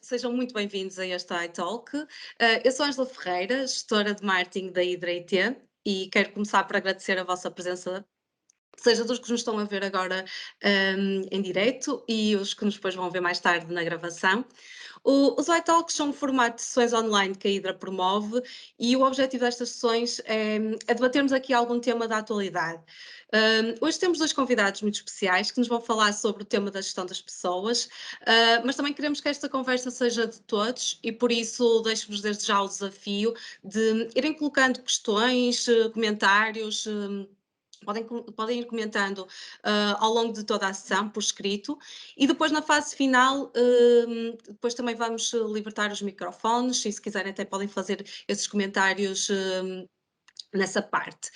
Sejam muito bem-vindos a este iTalk. Eu sou Ângela Ferreira, gestora de marketing da Hidra IT, e quero começar por agradecer a vossa presença, seja dos que nos estão a ver agora em direto e os que nos depois vão ver mais tarde na gravação. Os iTalks são um formato de sessões online que a Hidra promove e o objetivo destas sessões é debatermos aqui algum tema da atualidade. Hoje temos dois convidados muito especiais que nos vão falar sobre o tema da gestão das pessoas, mas também queremos que esta conversa seja de todos e por isso deixo-vos desde já o desafio de irem colocando questões, comentários. Podem ir comentando ao longo de toda a sessão, por escrito, e depois na fase final, depois também vamos libertar os microfones, e se quiserem até podem fazer esses comentários nessa parte.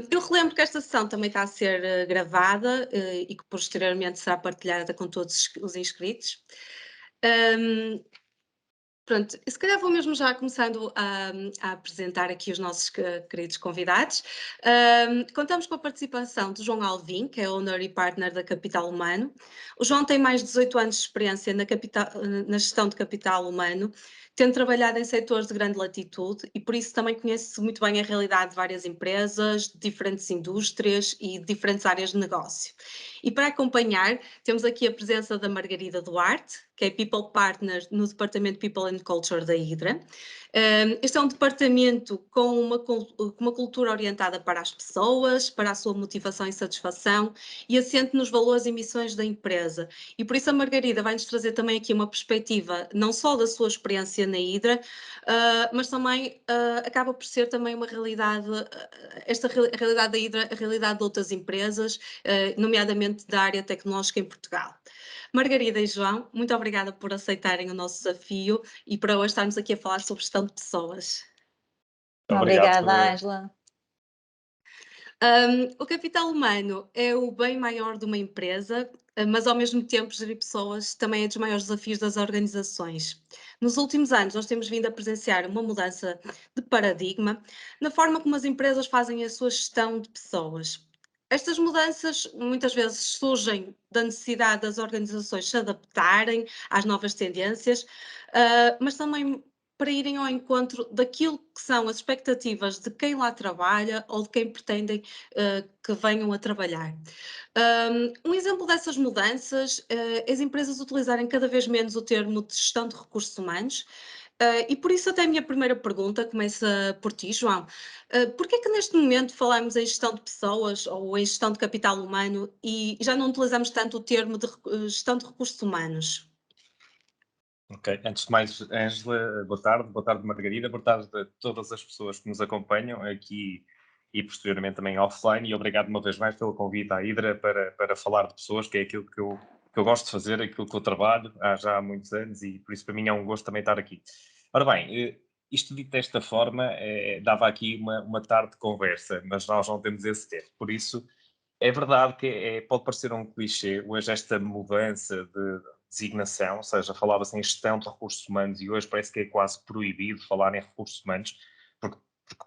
Eu relembro que esta sessão também está a ser gravada e que posteriormente será partilhada com todos os inscritos. Pronto, se calhar vou mesmo já começando a apresentar aqui os nossos queridos convidados. Contamos com a participação do João Alvim, que é owner e partner da Capital Humano. O João tem mais de 18 anos de experiência na gestão de capital humano, tendo trabalhado em setores de grande latitude e por isso também conhece muito bem a realidade de várias empresas, de diferentes indústrias e de diferentes áreas de negócio. E para acompanhar, temos aqui a presença da Margarida Duarte, que é People Partner no Departamento People and Culture da Hidra. Este é um departamento com uma cultura orientada para as pessoas, para a sua motivação e satisfação e assente nos valores e missões da empresa. E por isso a Margarida vai-nos trazer também aqui uma perspectiva não só da sua experiência na Hidra, mas também acaba por ser também uma realidade, a realidade da Hidra, a realidade de outras empresas, nomeadamente da área tecnológica em Portugal. Margarida e João, muito obrigada por aceitarem o nosso desafio e por hoje estarmos aqui a falar sobre gestão de pessoas. Obrigado Obrigada, por. Ângela. O capital humano é o bem maior de uma empresa, mas ao mesmo tempo gerir pessoas também é dos maiores desafios das organizações. Nos últimos anos nós temos vindo a presenciar uma mudança de paradigma na forma como as empresas fazem a sua gestão de pessoas. Estas mudanças muitas vezes surgem da necessidade das organizações se adaptarem às novas tendências, mas também para irem ao encontro daquilo que são as expectativas de quem lá trabalha ou de quem pretendem que venham a trabalhar. Um exemplo dessas mudanças é as empresas utilizarem cada vez menos o termo de gestão de recursos humanos. E por isso até a minha primeira pergunta começa por ti, João. Porquê é que neste momento falamos em gestão de pessoas ou em gestão de capital humano e já não utilizamos tanto o termo de gestão de recursos humanos? Ok, antes de mais, Ângela, boa tarde Margarida, boa tarde a todas as pessoas que nos acompanham aqui e posteriormente também offline e obrigado uma vez mais pelo convite à Hidra para falar de pessoas, que é aquilo que eu gosto de fazer, aquilo que eu trabalho há já há muitos anos e por isso para mim é um gosto também estar aqui. Ora bem, isto dito desta forma, dava aqui uma tarde de conversa, mas nós não temos esse tempo, por isso é verdade que pode parecer um clichê, hoje esta mudança de designação, ou seja, falava-se em gestão de recursos humanos e hoje parece que é quase proibido falar em recursos humanos, porque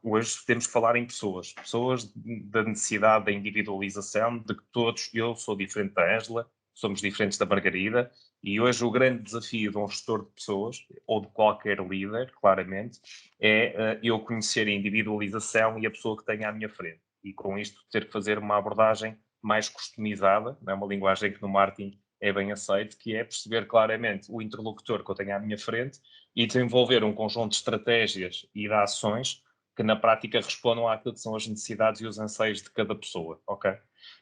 hoje temos que falar em pessoas, pessoas da necessidade da individualização, de que todos, eu sou diferente da Ângela, somos diferentes da Margarida, e hoje o grande desafio de um gestor de pessoas, ou de qualquer líder, claramente, é eu conhecer a individualização e a pessoa que tenho à minha frente e com isto ter que fazer uma abordagem mais customizada, não é uma linguagem que no marketing é bem aceito, que é perceber claramente o interlocutor que eu tenho à minha frente e desenvolver um conjunto de estratégias e de ações que na prática respondam àquilo que são as necessidades e os anseios de cada pessoa, ok?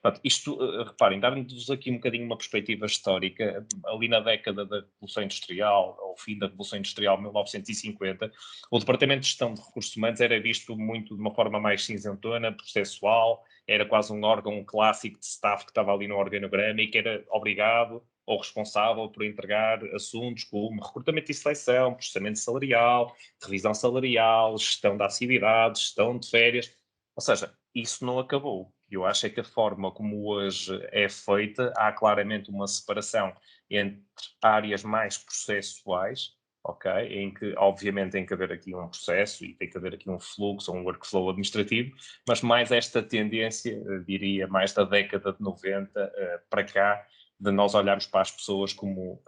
Portanto, isto, reparem, dá-nos aqui um bocadinho uma perspectiva histórica, ali na década da Revolução Industrial, ao fim da Revolução Industrial, 1950, o Departamento de Gestão de Recursos Humanos era visto muito de uma forma mais cinzentona, processual, era quase um órgão clássico de staff que estava ali no organograma e que era obrigado ou responsável por entregar assuntos como recrutamento e seleção, processamento salarial, revisão salarial, gestão da atividade, gestão de férias. Ou seja, isso não acabou. Eu acho é que a forma como hoje é feita, há claramente uma separação entre áreas mais processuais, ok? Em que, obviamente, tem que haver aqui um processo e tem que haver aqui um fluxo, um workflow administrativo, mas mais esta tendência, diria, mais da década de 90 para cá, de nós olharmos para as pessoas como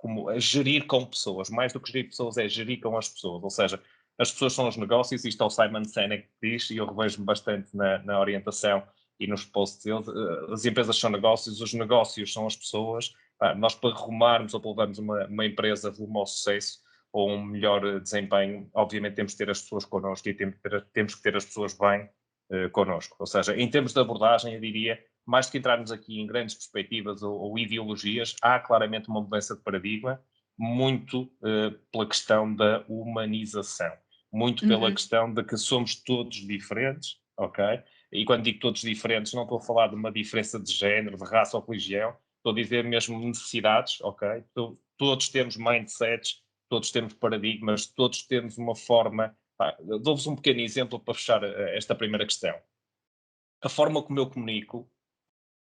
como a gerir com pessoas. Mais do que gerir pessoas é gerir com as pessoas. Ou seja, as pessoas são os negócios, isto é o Simon Sinek que diz, e eu revejo-me bastante na orientação e nos posts deles. As empresas são negócios, os negócios são as pessoas. Nós, para rumarmos ou para levarmos uma empresa rumo ao sucesso ou um melhor desempenho, obviamente temos que ter as pessoas connosco e temos que ter as pessoas bem connosco. Ou seja, em termos de abordagem, eu diria, mais do que entrarmos aqui em grandes perspectivas ou ideologias, há claramente uma mudança de paradigma, muito pela questão da humanização, muito pela Uhum. questão de que somos todos diferentes, ok? E quando digo todos diferentes, não estou a falar de uma diferença de género, de raça ou religião, estou a dizer mesmo necessidades, ok? Todos temos mindsets, todos temos paradigmas, todos temos uma forma. Dou-vos um pequeno exemplo para fechar esta primeira questão. A forma como eu comunico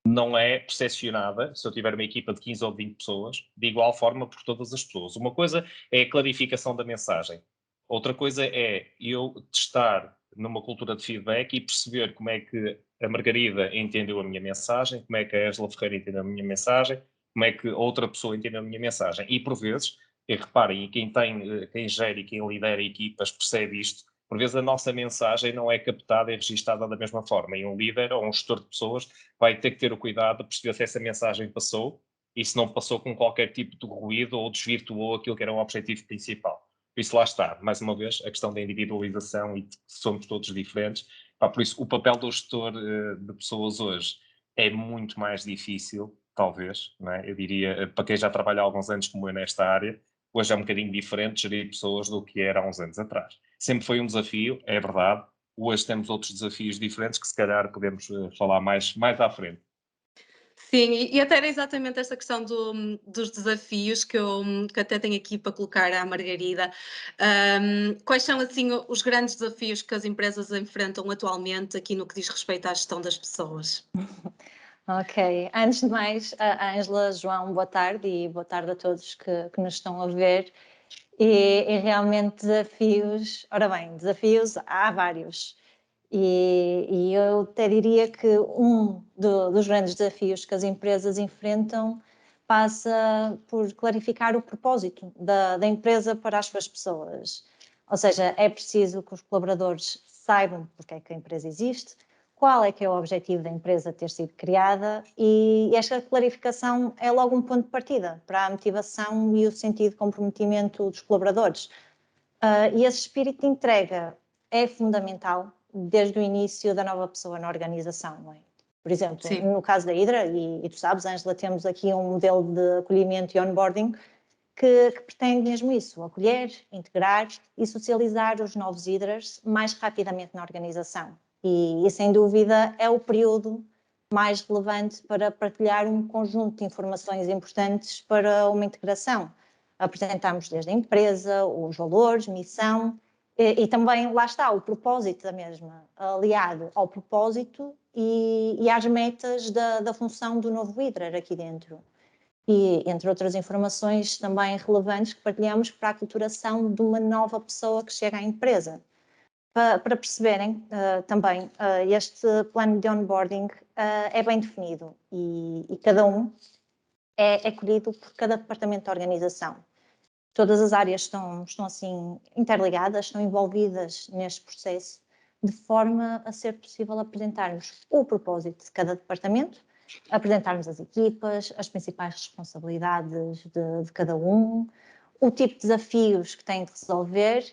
não é percepcionada, se eu tiver uma equipa de 15 ou 20 pessoas, de igual forma por todas as pessoas. Uma coisa é a clarificação da mensagem. Outra coisa é eu testar numa cultura de feedback e perceber como é que a Margarida entendeu a minha mensagem, como é que a Ângela Ferreira entendeu a minha mensagem, como é que outra pessoa entendeu a minha mensagem. E por vezes, e reparem, e quem gera e quem lidera equipas percebe isto, por vezes a nossa mensagem não é captada e registada da mesma forma. E um líder ou um gestor de pessoas vai ter que ter o cuidado de perceber se essa mensagem passou e se não passou com qualquer tipo de ruído ou desvirtuou aquilo que era o objetivo principal. Por isso lá está, mais uma vez, a questão da individualização e de que somos todos diferentes. Por isso, o papel do gestor de pessoas hoje é muito mais difícil, talvez, não é? Eu diria, para quem já trabalha há alguns anos como eu nesta área, hoje é um bocadinho diferente gerir pessoas do que era há uns anos atrás. Sempre foi um desafio, é verdade. Hoje temos outros desafios diferentes que se calhar podemos falar mais à frente. Sim, e até era exatamente esta questão dos desafios que até tenho aqui para colocar à Margarida. Quais são, assim, os grandes desafios que as empresas enfrentam atualmente aqui no que diz respeito à gestão das pessoas? Ok, antes de mais, a Ângela, João, boa tarde e boa tarde a todos que nos estão a ver. E realmente desafios, ora bem, desafios há vários. E eu até diria que dos grandes desafios que as empresas enfrentam passa por clarificar o propósito da empresa para as suas pessoas. Ou seja, é preciso que os colaboradores saibam porque é que a empresa existe, qual é que é o objetivo da empresa ter sido criada, e esta clarificação é logo um ponto de partida para a motivação e o sentido de comprometimento dos colaboradores. E esse espírito de entrega é fundamental desde o início da nova pessoa na organização, não é? Por exemplo, Sim. no caso da Hidra, e tu sabes, Ângela, temos aqui um modelo de acolhimento e onboarding que pretende mesmo isso, acolher, integrar e socializar os novos Hidras mais rapidamente na organização. E sem dúvida é o período mais relevante para partilhar um conjunto de informações importantes para uma integração. Apresentamos desde a empresa, os valores, missão e também, lá está, o propósito da mesma, aliado ao propósito e às metas da função do novo líder aqui dentro. E, entre outras informações também relevantes que partilhamos para a aculturação de uma nova pessoa que chega à empresa. Para perceberem também, este plano de onboarding é bem definido e cada um é colhido por cada departamento da organização. Todas as áreas estão assim interligadas, estão envolvidas neste processo, de forma a ser possível apresentarmos o propósito de cada departamento, apresentarmos as equipas, as principais responsabilidades de cada um, o tipo de desafios que têm de resolver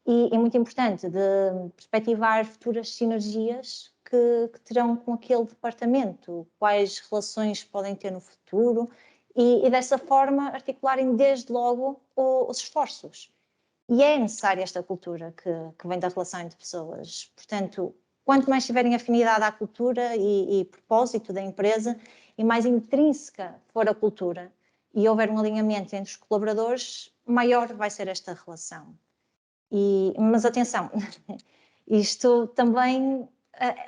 e, é muito importante, de perspectivar futuras sinergias que terão com aquele departamento, quais relações podem ter no futuro e dessa forma articularem desde logo os esforços. E é necessária esta cultura que vem da relação entre pessoas. Portanto, quanto mais tiverem afinidade à cultura e propósito da empresa, e mais intrínseca for a cultura, e houver um alinhamento entre os colaboradores, maior vai ser esta relação. Mas atenção, isto também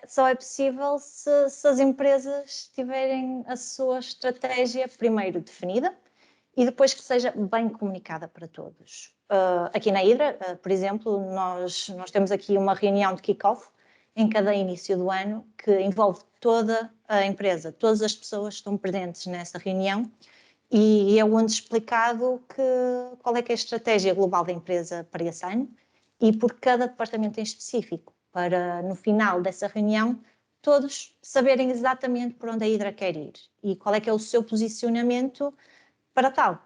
só é possível se as empresas tiverem a sua estratégia primeiro definida e depois que seja bem comunicada para todos. Aqui na Hidra, por exemplo, nós temos aqui uma reunião de kick-off em cada início do ano que envolve toda a empresa, todas as pessoas estão presentes nessa reunião E é onde explicado qual é que é a estratégia global da empresa para esse ano e por cada departamento em específico, para no final dessa reunião todos saberem exatamente por onde a Hidra quer ir e qual é que é o seu posicionamento para tal.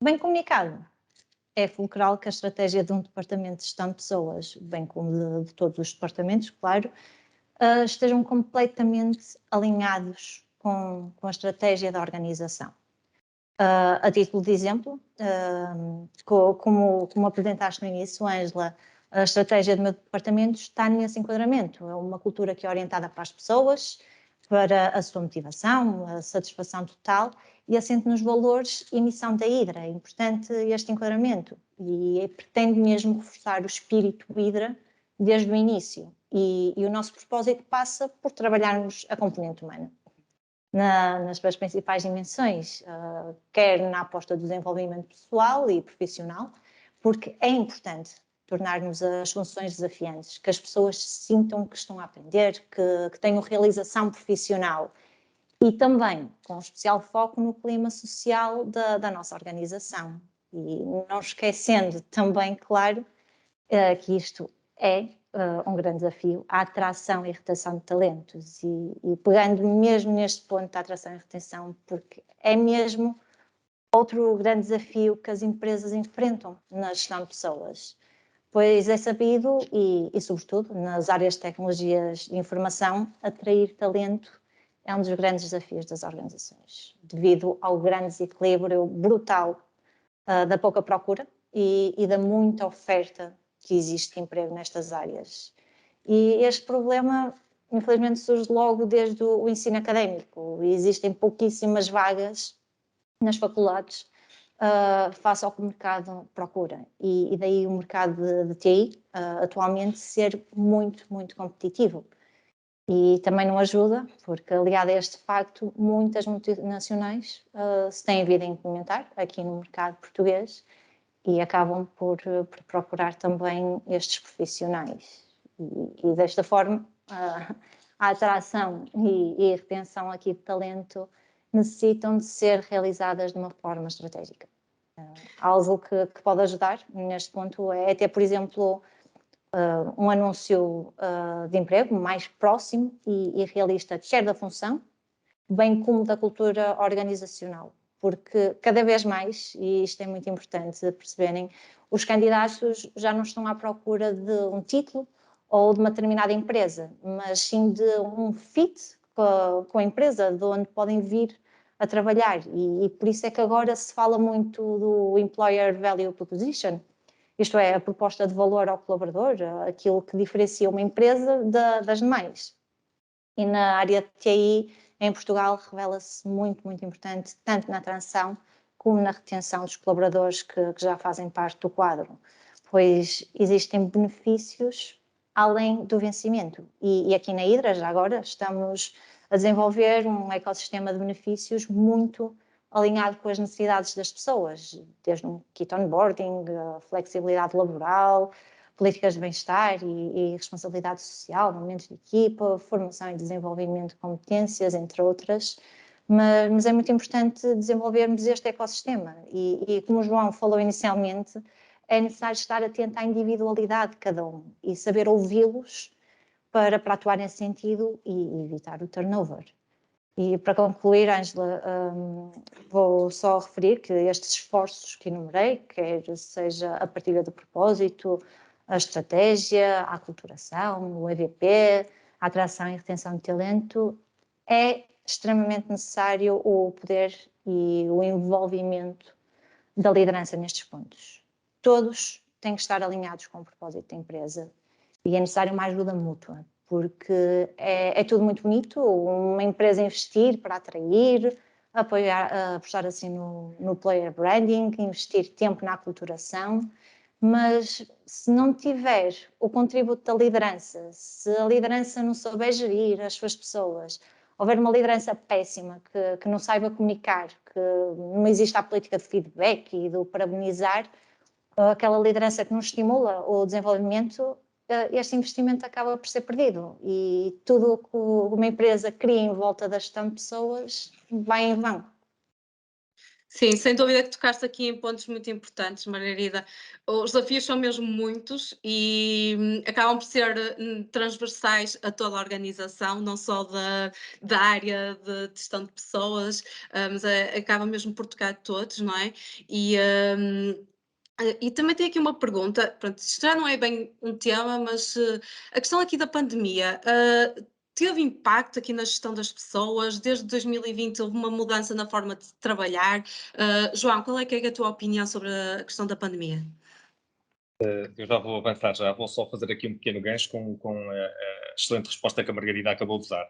Bem comunicado. É fulcral que a estratégia de um departamento de gestão de pessoas, bem como de todos os departamentos, claro, estejam completamente alinhados com a estratégia da organização. A título de exemplo, como apresentaste no início, Ângela, a estratégia do meu departamento está nesse enquadramento. É uma cultura que é orientada para as pessoas, para a sua motivação, a satisfação total e assente nos valores e missão da Hidra. É importante este enquadramento e pretende mesmo reforçar o espírito Hidra desde o início. E o nosso propósito passa por trabalharmos a componente humana nas suas principais dimensões, quer na aposta do desenvolvimento pessoal e profissional, porque é importante tornarmos as funções desafiantes, que as pessoas sintam que estão a aprender, que tenham realização profissional e também com especial foco no clima social da nossa organização. E não esquecendo também, claro, que isto é um grande desafio, a atração e retenção de talentos. E pegando mesmo neste ponto da atração e retenção, porque é mesmo outro grande desafio que as empresas enfrentam na gestão de pessoas. Pois é sabido, e sobretudo nas áreas de tecnologias de informação, atrair talento é um dos grandes desafios das organizações, devido ao grande desequilíbrio brutal da pouca procura e da muita oferta que existe de emprego nestas áreas. E este problema, infelizmente, surge logo desde o ensino académico. Existem pouquíssimas vagas nas faculdades face ao que o mercado procura. E daí o mercado de TI atualmente ser muito, muito competitivo. E também não ajuda, porque aliado a este facto, muitas multinacionais se têm vindo a implementar aqui no mercado português e acabam por procurar também estes profissionais. E desta forma, a atração e a retenção aqui de talento necessitam de ser realizadas de uma forma estratégica. Algo que pode ajudar neste ponto é ter, por exemplo, um anúncio de emprego mais próximo e realista, quer da função, bem como da cultura organizacional. Porque cada vez mais, e isto é muito importante perceberem, os candidatos já não estão à procura de um título ou de uma determinada empresa, mas sim de um fit com a empresa, de onde podem vir a trabalhar. E por isso é que agora se fala muito do Employer Value Proposition, isto é, a proposta de valor ao colaborador, aquilo que diferencia uma empresa das demais. E na área de TI, em Portugal, revela-se muito, muito importante, tanto na atração como na retenção dos colaboradores que já fazem parte do quadro, pois existem benefícios além do vencimento. E aqui na Hidra, já agora, estamos a desenvolver um ecossistema de benefícios muito alinhado com as necessidades das pessoas, desde um kit onboarding, flexibilidade laboral, políticas de bem-estar e responsabilidade social, momentos de equipa, formação e desenvolvimento de competências, entre outras. Mas é muito importante desenvolvermos este ecossistema e como o João falou inicialmente, é necessário estar atento à individualidade de cada um e saber ouvi-los para atuar nesse sentido e evitar o turnover. E para concluir, Ângela, vou só referir que estes esforços que enumerei, quer seja a partilha do propósito, a estratégia, a aculturação, o EVP, a atração e retenção de talento, é extremamente necessário o poder e o envolvimento da liderança nestes pontos. Todos têm que estar alinhados com o propósito da empresa e é necessário uma ajuda mútua, porque é tudo muito bonito, uma empresa investir para atrair, apostar assim no player branding, investir tempo na aculturação, mas se não tiver o contributo da liderança, se a liderança não souber gerir as suas pessoas, houver uma liderança péssima que não saiba comunicar, que não existe a política de feedback e do parabenizar, aquela liderança que não estimula o desenvolvimento, este investimento acaba por ser perdido e tudo o que uma empresa cria em volta da gestão de pessoas vai em vão. Sim, sem dúvida que tocaste aqui em pontos muito importantes, Margarida. Os desafios são mesmo muitos e acabam por ser transversais a toda a organização, não só da área de gestão de pessoas, mas acaba mesmo por tocar todos, não é? E, e também tenho aqui uma pergunta, pronto, isto já não é bem um tema, mas a questão aqui da pandemia, teve impacto aqui na gestão das pessoas? Desde 2020 houve uma mudança na forma de trabalhar. João, qual é que é a tua opinião sobre a questão da pandemia? Eu já vou avançar, já vou só fazer aqui um pequeno gancho com a excelente resposta que a Margarida acabou de dar.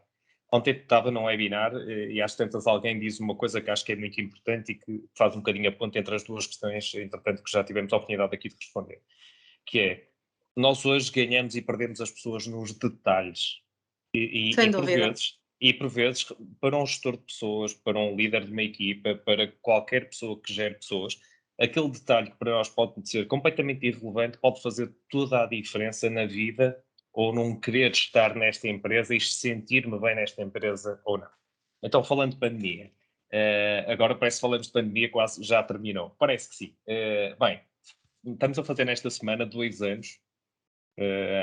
Ontem estava num webinar e às tantas alguém diz uma coisa que acho que é muito importante e que faz um bocadinho a ponte entre as duas questões, entretanto, que já tivemos a oportunidade aqui de responder, que é, nós hoje ganhamos e perdemos as pessoas nos detalhes. Sem dúvida. E por vezes, para um gestor de pessoas, para um líder de uma equipa, para qualquer pessoa que gere pessoas, aquele detalhe que para nós pode ser completamente irrelevante pode fazer toda a diferença na vida ou num querer estar nesta empresa e sentir-me bem nesta empresa ou não. Então, falando de pandemia, agora parece que falamos de pandemia, quase já terminou. Parece que sim. Bem, estamos a fazer nesta semana 2 anos.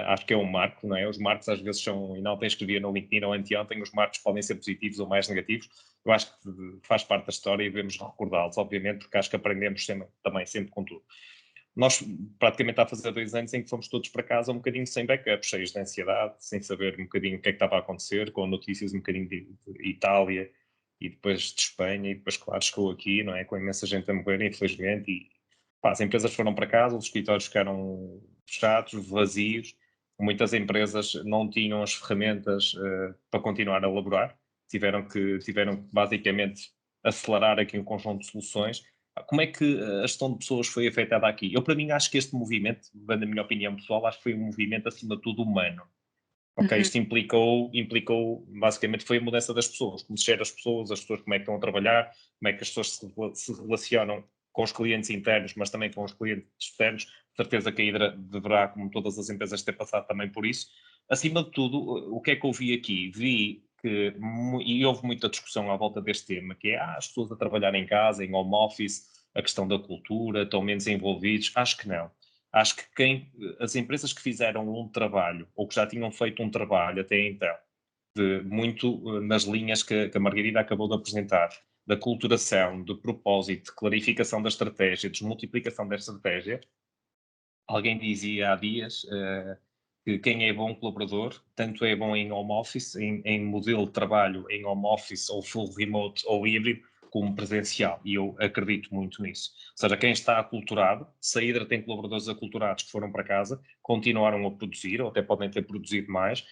Acho que é um marco, não é? Os marcos às vezes são, e não tem escrever no LinkedIn ou anteontem, os marcos podem ser positivos ou mais negativos. Eu acho que faz parte da história e devemos recordá-los, obviamente, porque acho que aprendemos também sempre com tudo. Nós praticamente há a fazer 2 anos em que fomos todos para casa um bocadinho sem backup, cheios de ansiedade, sem saber um bocadinho o que é que estava a acontecer, com notícias um bocadinho de Itália e depois de Espanha e depois, claro, chegou aqui, não é? Com imensa gente a morrer, infelizmente, e pá, as empresas foram para casa, os escritórios ficaram fechados, vazios, muitas empresas não tinham as ferramentas para continuar a elaborar, tiveram que basicamente acelerar aqui um conjunto de soluções. Como é que a gestão de pessoas foi afetada aqui? Eu, para mim, acho que este movimento, dando a minha opinião pessoal, acho que foi um movimento acima de tudo humano. Ok, Uhum. isto implicou, basicamente, foi a mudança das pessoas, como se gera as pessoas como é que estão a trabalhar, como é que as pessoas se relacionam com os clientes internos, mas também com os clientes externos. Certeza que a Hidra deverá, como todas as empresas, ter passado também por isso. Acima de tudo, o que é que eu vi aqui? Vi que, e houve muita discussão à volta deste tema, que é as pessoas a trabalhar em casa, em home office, a questão da cultura, estão menos envolvidos. Acho que não. Acho que as empresas que fizeram um trabalho, ou que já tinham feito um trabalho até então, muito nas linhas que a Margarida acabou de apresentar, da culturação, de propósito, de clarificação da estratégia, desmultiplicação da estratégia. Alguém dizia há dias que quem é bom colaborador, tanto é bom em home office, em modelo de trabalho em home office, ou full remote, ou híbrido, como presencial. E eu acredito muito nisso. Ou seja, quem está aculturado, se a Hidra tem colaboradores aculturados que foram para casa, continuaram a produzir, ou até podem ter produzido mais,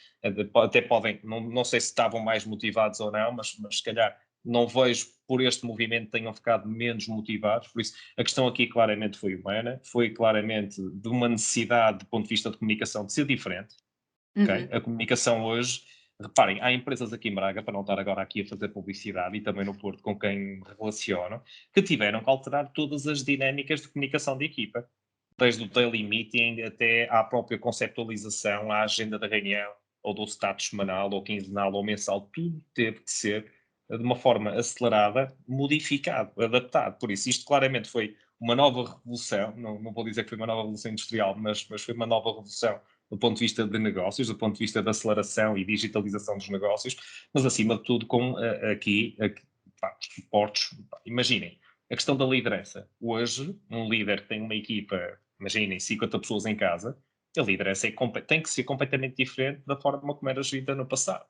até podem, não sei se estavam mais motivados ou não, mas se calhar não vejo por este movimento tenham ficado menos motivados, por isso a questão aqui claramente foi humana, foi claramente de uma necessidade do ponto de vista de comunicação de ser diferente, ok? Uhum. A comunicação hoje, reparem, há empresas aqui em Braga, para não estar agora aqui a fazer publicidade, e também no Porto com quem me relaciono, que tiveram que alterar todas as dinâmicas de comunicação de equipa, desde o daily meeting até à própria conceptualização, à agenda da reunião, ou do status semanal, ou quinzenal, ou mensal, tudo teve que ser de uma forma acelerada, modificado, adaptado. Por isso, isto claramente foi uma nova revolução, não vou dizer que foi uma nova revolução industrial, mas foi uma nova revolução do ponto de vista de negócios, do ponto de vista da aceleração e digitalização dos negócios, mas acima de tudo com aqui pá, suportes. Pá, imaginem, a questão da liderança. Hoje, um líder que tem uma equipa, imaginem, 50 pessoas em casa, a liderança tem que ser completamente diferente da forma como era gerida no passado,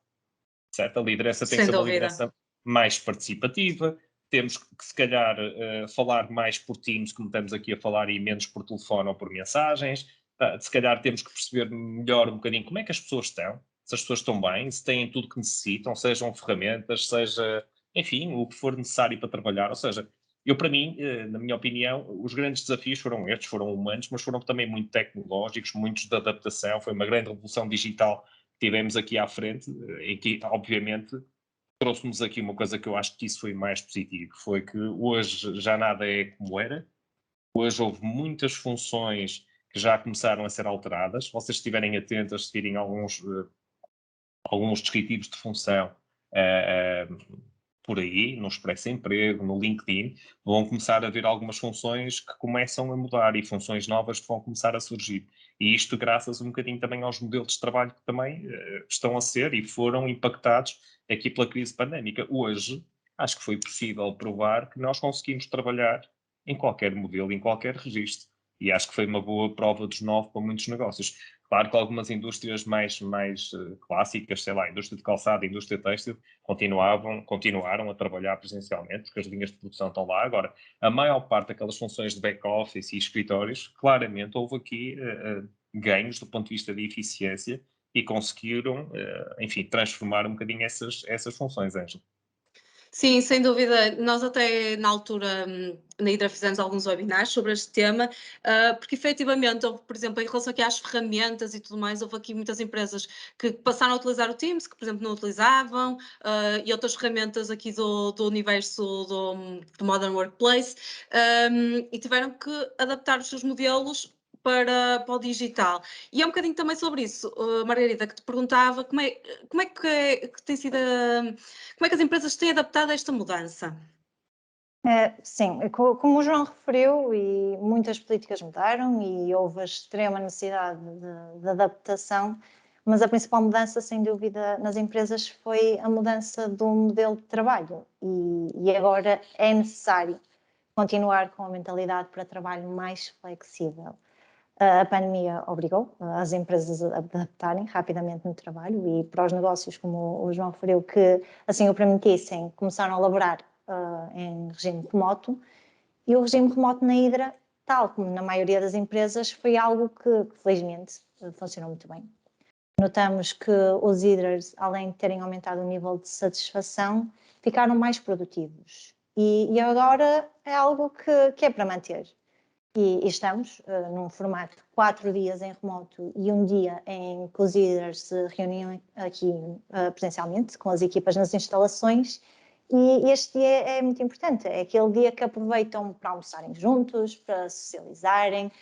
certo? A liderança tem que Sem ser uma dúvida. liderança mais participativa, temos que se calhar falar mais por Teams, como estamos aqui a falar, e menos por telefone ou por mensagens. Se calhar temos que perceber melhor um bocadinho como é que as pessoas estão, se as pessoas estão bem, se têm tudo que necessitam, sejam ferramentas, seja, enfim, o que for necessário para trabalhar. Ou seja, eu para mim, na minha opinião, os grandes desafios foram estes, foram humanos, mas foram também muito tecnológicos, muitos de adaptação, foi uma grande revolução digital que tivemos aqui à frente, em que, obviamente, trouxe-nos aqui uma coisa que eu acho que isso foi mais positivo, foi que hoje já nada é como era, hoje houve muitas funções que já começaram a ser alteradas, se vocês estiverem atentos, se virem alguns descritivos de função, uh, por aí, no Expresso Emprego, no LinkedIn, vão começar a ver algumas funções que começam a mudar e funções novas que vão começar a surgir. E isto graças um bocadinho também aos modelos de trabalho que também estão a ser e foram impactados aqui pela crise pandémica. Hoje, acho que foi possível provar que nós conseguimos trabalhar em qualquer modelo, em qualquer registro. E acho que foi uma boa prova dos 9 para muitos negócios. Claro que algumas indústrias mais clássicas, sei lá, a indústria de calçado, a indústria têxtil, continuaram a trabalhar presencialmente, porque as linhas de produção estão lá. Agora, a maior parte daquelas funções de back-office e escritórios, claramente houve aqui ganhos do ponto de vista de eficiência e conseguiram, enfim, transformar um bocadinho essas funções, Ângelo. Sim, sem dúvida. Nós até na altura, na Hidra, fizemos alguns webinars sobre este tema, porque efetivamente, houve, por exemplo, em relação aqui às ferramentas e tudo mais, houve aqui muitas empresas que passaram a utilizar o Teams, que, por exemplo, não utilizavam, e outras ferramentas aqui do universo do Modern Workplace, e tiveram que adaptar os seus modelos para o digital. E é um bocadinho também sobre isso, Margarida, que te perguntava como é que tem sido como é que as empresas têm adaptado a esta mudança? Sim, como o João referiu, e muitas políticas mudaram e houve a extrema necessidade de adaptação, mas a principal mudança, sem dúvida, nas empresas foi a mudança do modelo de trabalho e agora é necessário continuar com a mentalidade para trabalho mais flexível. A pandemia obrigou as empresas a adaptarem rapidamente no trabalho e para os negócios, como o João referiu, que assim o permitissem, começaram a elaborar em regime remoto. E o regime remoto na Hidra, tal como na maioria das empresas, foi algo que felizmente funcionou muito bem. Notamos que os Hidras, além de terem aumentado o nível de satisfação, ficaram mais produtivos. E agora é algo que é para manter. E estamos num formato de 4 dias em remoto e um dia em que os líderes se reuniam aqui presencialmente com as equipas nas instalações. E este dia é muito importante, é aquele dia que aproveitam para almoçarem juntos, para socializarem,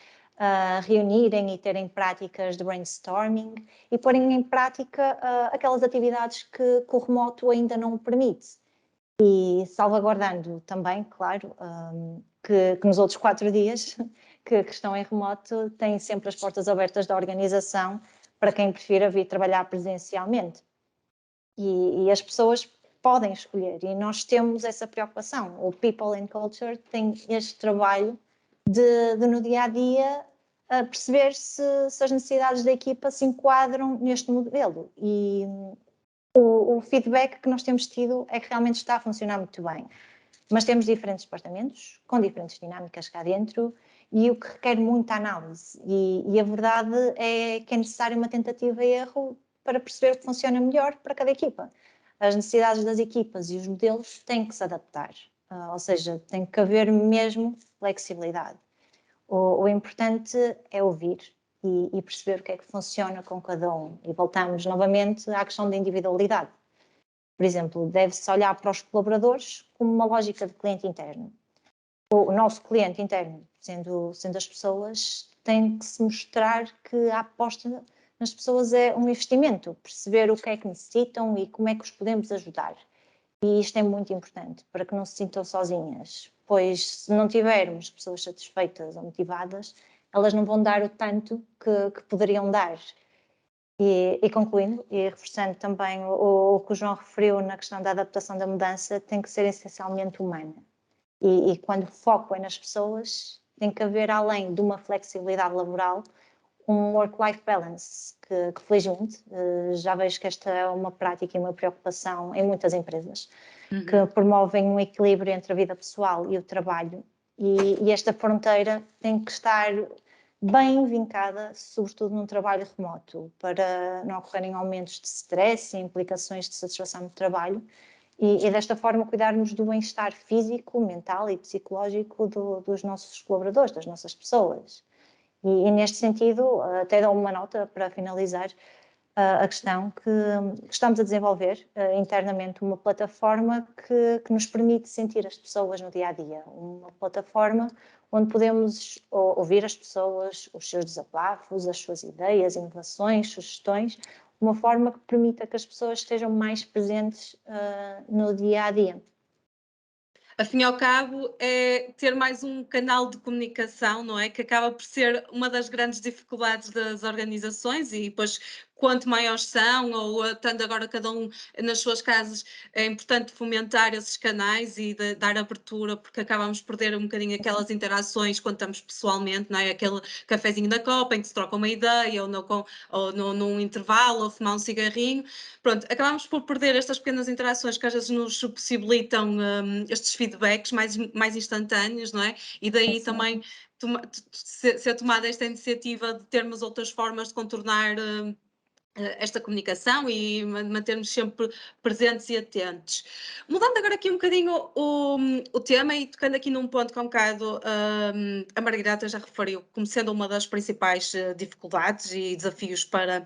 reunirem e terem práticas de brainstorming e porem em prática aquelas atividades que o remoto ainda não permite. E salvaguardando também, claro, que nos outros 4 dias que estão em remoto têm sempre as portas abertas da organização para quem prefira vir trabalhar presencialmente. E as pessoas podem escolher e nós temos essa preocupação. O People and Culture tem este trabalho de no dia-a-dia perceber se as necessidades da equipa se enquadram neste modelo. E o feedback que nós temos tido é que realmente está a funcionar muito bem. Mas temos diferentes departamentos, com diferentes dinâmicas cá dentro, e o que requer muita análise. E a verdade é que é necessária uma tentativa e erro para perceber o que funciona melhor para cada equipa. As necessidades das equipas e os modelos têm que se adaptar, ou seja, tem que haver mesmo flexibilidade. O importante é ouvir e perceber o que é que funciona com cada um. E voltamos novamente à questão da individualidade. Por exemplo, deve-se olhar para os colaboradores como uma lógica de cliente interno. O nosso cliente interno, sendo as pessoas, tem que se mostrar que a aposta nas pessoas é um investimento, perceber o que é que necessitam e como é que os podemos ajudar. E isto é muito importante, para que não se sintam sozinhas, pois se não tivermos pessoas satisfeitas ou motivadas, elas não vão dar o tanto que poderiam dar. E concluindo, e reforçando também o que o João referiu na questão da adaptação da mudança, tem que ser essencialmente humana. E quando o foco é nas pessoas, tem que haver, além de uma flexibilidade laboral, um work-life balance, que felizmente já vejo que esta é uma prática e uma preocupação em muitas empresas, que promovem um equilíbrio entre a vida pessoal e o trabalho. E esta fronteira tem que estar bem vincada, sobretudo num trabalho remoto, para não ocorrerem aumentos de stress e implicações de satisfação no trabalho e desta forma cuidarmos do bem-estar físico, mental e psicológico dos nossos colaboradores, das nossas pessoas. E neste sentido, até dou uma nota para finalizar a questão que estamos a desenvolver internamente uma plataforma que nos permite sentir as pessoas no dia-a-dia, uma plataforma onde podemos ouvir as pessoas, os seus desabafos, as suas ideias, inovações, sugestões, uma forma que permita que as pessoas estejam mais presentes no dia-a-dia. Afim ao cabo, é ter mais um canal de comunicação, não é? Que acaba por ser uma das grandes dificuldades das organizações e depois quanto maiores são, ou estando agora cada um nas suas casas, é importante fomentar esses canais e dar abertura, porque acabamos por perder um bocadinho aquelas interações quando estamos pessoalmente, não é? Aquele cafezinho da copa em que se troca uma ideia, num intervalo, ou fumar um cigarrinho. Pronto, acabamos por perder estas pequenas interações que às vezes nos possibilitam estes feedbacks mais instantâneos, não é? E daí também ser tomada esta iniciativa de termos outras formas de contornar esta comunicação e mantermos sempre presentes e atentos. Mudando agora aqui um bocadinho o tema e tocando aqui num ponto que há um bocado a Margarida já referiu, como sendo uma das principais dificuldades e desafios para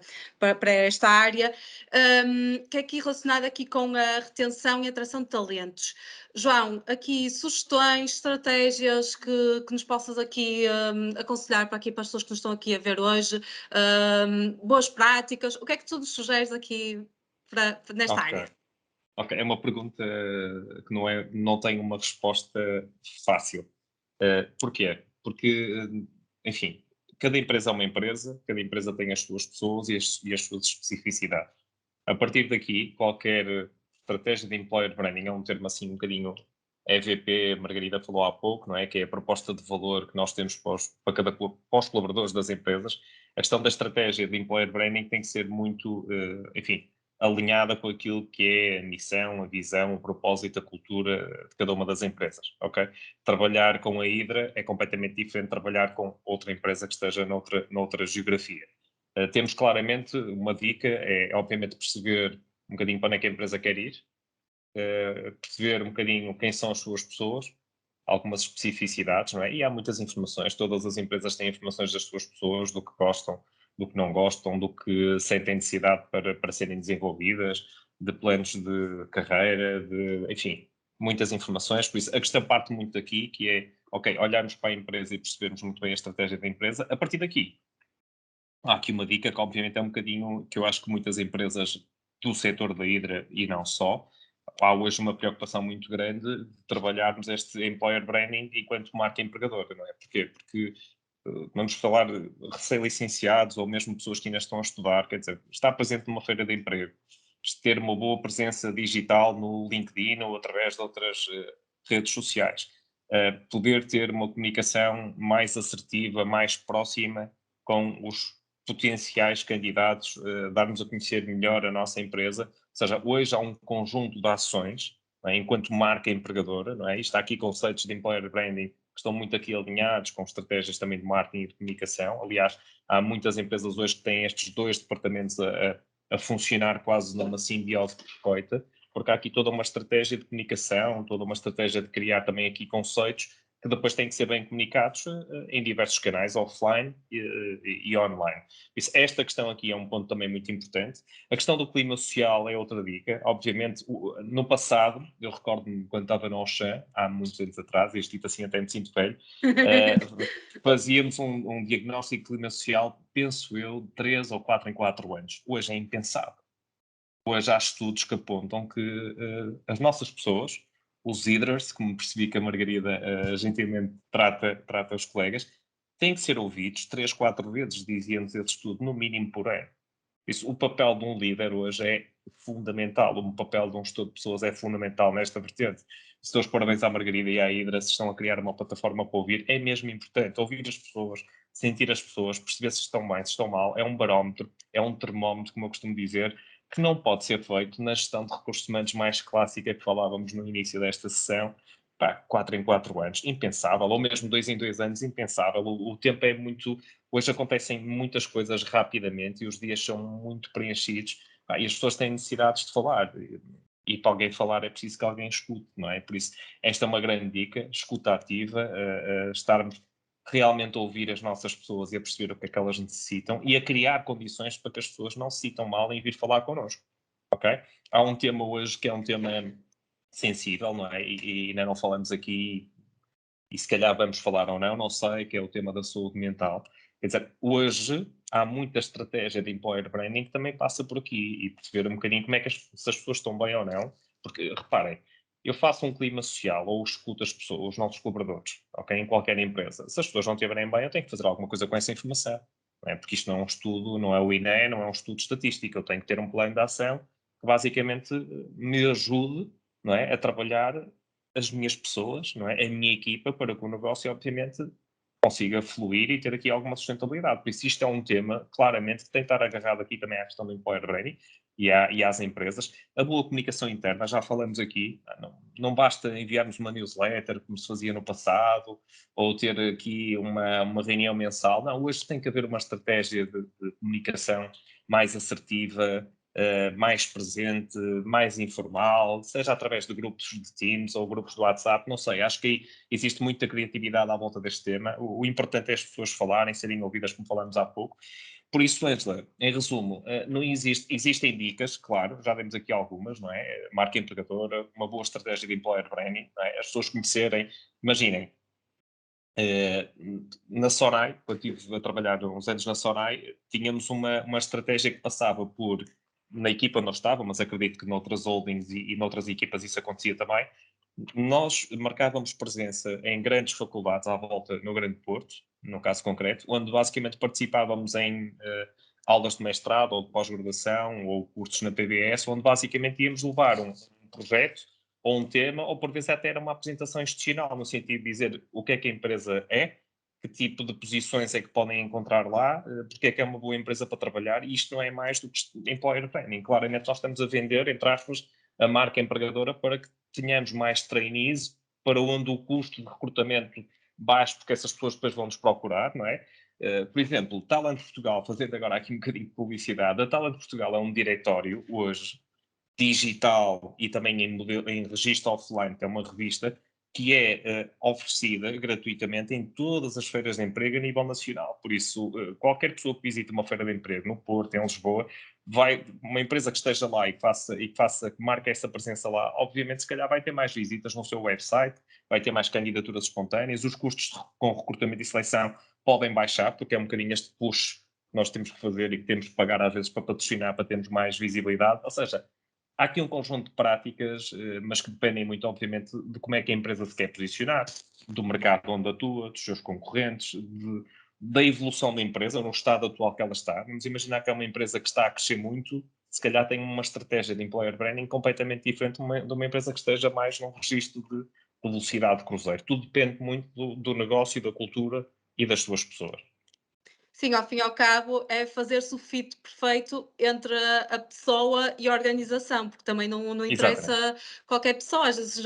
esta área, que é aqui relacionado aqui com a retenção e atração de talentos. João, aqui sugestões, estratégias que nos possas aqui aconselhar para as pessoas que nos estão aqui a ver hoje, boas práticas, o que é que tu nos sugeres aqui nesta Ok. área? Ok, é uma pergunta que não tem uma resposta fácil. Porquê? Porque, enfim, cada empresa é uma empresa, cada empresa tem as suas pessoas e as suas especificidades. A partir daqui, qualquer estratégia de employer branding é um termo assim um bocadinho EVP, a Margarida falou há pouco, não é? Que é a proposta de valor que nós temos para os colaboradores das empresas. A questão da estratégia de employer branding tem que ser muito, enfim, alinhada com aquilo que é a missão, a visão, o propósito, a cultura de cada uma das empresas, ok? Trabalhar com a Hydra é completamente diferente de trabalhar com outra empresa que esteja noutra geografia. Temos claramente uma dica, é obviamente perceber um bocadinho para onde é que a empresa quer ir, perceber um bocadinho quem são as suas pessoas, algumas especificidades, não é? E há muitas informações, todas as empresas têm informações das suas pessoas, do que gostam, do que não gostam, do que sentem necessidade para serem desenvolvidas, de planos de carreira, enfim, muitas informações. Por isso, a questão parte muito daqui, que é, ok, olharmos para a empresa e percebermos muito bem a estratégia da empresa. A partir daqui, há aqui uma dica que obviamente é um bocadinho, que eu acho que muitas empresas do setor da Hydra e não só, há hoje uma preocupação muito grande de trabalharmos este employer branding enquanto marca empregadora, não é? Porquê? Porque vamos falar de recém-licenciados ou mesmo pessoas que ainda estão a estudar, quer dizer, estar presente numa feira de emprego, ter uma boa presença digital no LinkedIn ou através de outras redes sociais, poder ter uma comunicação mais assertiva, mais próxima com os potenciais candidatos, dar-nos a conhecer melhor a nossa empresa. Ou seja, hoje há um conjunto de ações, não é, enquanto marca empregadora, não é? E está aqui conceitos de employer branding que estão muito aqui alinhados com estratégias também de marketing e de comunicação. Aliás, há muitas empresas hoje que têm estes dois departamentos a funcionar quase numa simbiose perfeita, porque há aqui toda uma estratégia de comunicação, toda uma estratégia de criar também aqui conceitos que depois têm que ser bem comunicados em diversos canais, offline e online. Isso, esta questão aqui é um ponto também muito importante. A questão do clima social é outra dica. Obviamente, no passado, eu recordo-me quando estava no Auchan, há muitos anos atrás, este dito assim até me sinto velho, fazíamos um diagnóstico de clima social, penso eu, de 3 ou 4 em 4 anos. Hoje é impensável. Hoje há estudos que apontam que as nossas pessoas, os Hydras, como percebi que a Margarida gentilmente trata os colegas, têm que ser ouvidos 3, 4 vezes, dizia-nos esse estudo, no mínimo por ano. Isso, o papel de um líder hoje é fundamental, o papel de um gestor de pessoas é fundamental nesta vertente. Se dou os parabéns à Margarida e à Hydra, se estão a criar uma plataforma para ouvir, é mesmo importante ouvir as pessoas, sentir as pessoas, perceber se estão bem, se estão mal, é um barómetro, é um termómetro, como eu costumo dizer, que não pode ser feito na gestão de recursos humanos mais clássica que falávamos no início desta sessão, 4 em 4 anos, impensável, ou mesmo 2 em 2 anos, impensável. O tempo é muito. Hoje acontecem muitas coisas rapidamente e os dias são muito preenchidos, e as pessoas têm necessidades de falar. E para alguém falar é preciso que alguém escute, não é? Por isso, esta é uma grande dica, escuta ativa, estarmos realmente a ouvir as nossas pessoas e a perceber o que é que elas necessitam e a criar condições para que as pessoas não se sintam mal em vir falar connosco, ok? Há um tema hoje que é um tema sensível, não é? E ainda não falamos aqui, e se calhar vamos falar ou não sei, que é o tema da saúde mental. Quer dizer, hoje há muita estratégia de employer branding que também passa por aqui e perceber um bocadinho como é que se as pessoas estão bem ou não, porque reparem, eu faço um clima social ou escuto as pessoas, os nossos colaboradores, ok? Em qualquer empresa. Se as pessoas não estiverem bem, eu tenho que fazer alguma coisa com essa informação, não é? Porque isto não é um estudo, não é o INE, não é um estudo estatístico. Eu tenho que ter um plano de ação que basicamente me ajude, não é, a trabalhar as minhas pessoas, não é, a minha equipa, para que o negócio, obviamente, consiga fluir e ter aqui alguma sustentabilidade. Por isso, isto é um tema, claramente, que tem que estar agarrado aqui também à questão do employer branding e às empresas. A boa comunicação interna, já falamos aqui, não basta enviarmos uma newsletter, como se fazia no passado, ou ter aqui uma reunião mensal. Não, hoje tem que haver uma estratégia de comunicação mais assertiva, mais presente, mais informal, seja através de grupos de Teams ou grupos do WhatsApp, não sei, acho que aí existe muita criatividade à volta deste tema. O importante é as pessoas falarem, serem ouvidas, como falamos há pouco. Por isso, Angela, em resumo, não existem dicas, claro, já demos aqui algumas, não é? Marca empregadora, uma boa estratégia de employer branding, não é? As pessoas conhecerem, imaginem, na Sonai, quando estive a trabalhar uns anos na Sonai, tínhamos uma estratégia que passava por, na equipa onde eu estava, mas acredito que noutras holdings e noutras equipas isso acontecia também, nós marcávamos presença em grandes faculdades à volta no Grande Porto, no caso concreto, onde basicamente participávamos em aulas de mestrado ou de pós-graduação ou cursos na PBS, onde basicamente íamos levar um projeto ou um tema, ou por vezes até era uma apresentação institucional, no sentido de dizer o que é que a empresa é, que tipo de posições é que podem encontrar lá, porque é que é uma boa empresa para trabalhar, e isto não é mais do que employer branding. Claramente nós estamos a vender, entre aspas, a marca empregadora para que tenhamos mais trainees, para onde o custo de recrutamento baixo, porque essas pessoas depois vão nos procurar, não é? Por exemplo, Talent Portugal, fazendo agora aqui um bocadinho de publicidade, a Talent Portugal é um diretório hoje digital e também em registro offline, que é uma revista que é oferecida gratuitamente em todas as feiras de emprego a nível nacional. Por isso, qualquer pessoa que visite uma feira de emprego no Porto, em Lisboa, uma empresa que esteja lá que marque essa presença lá, obviamente, se calhar vai ter mais visitas no seu website, vai ter mais candidaturas espontâneas, os custos com recrutamento e seleção podem baixar, porque é um bocadinho este push que nós temos que fazer e que temos que pagar às vezes para patrocinar, para termos mais visibilidade. Ou seja, há aqui um conjunto de práticas, mas que dependem muito, obviamente, de como é que a empresa se quer posicionar, do mercado onde atua, dos seus concorrentes, da evolução da empresa, no estado atual que ela está. Vamos imaginar que é uma empresa que está a crescer muito, se calhar tem uma estratégia de employer branding completamente diferente de uma empresa que esteja mais num registro de velocidade de cruzeiro. Tudo depende muito do negócio, da cultura e das suas pessoas. Sim, ao fim e ao cabo, é fazer-se o fit perfeito entre a pessoa e a organização, porque também não Exatamente. interessa qualquer pessoa, às vezes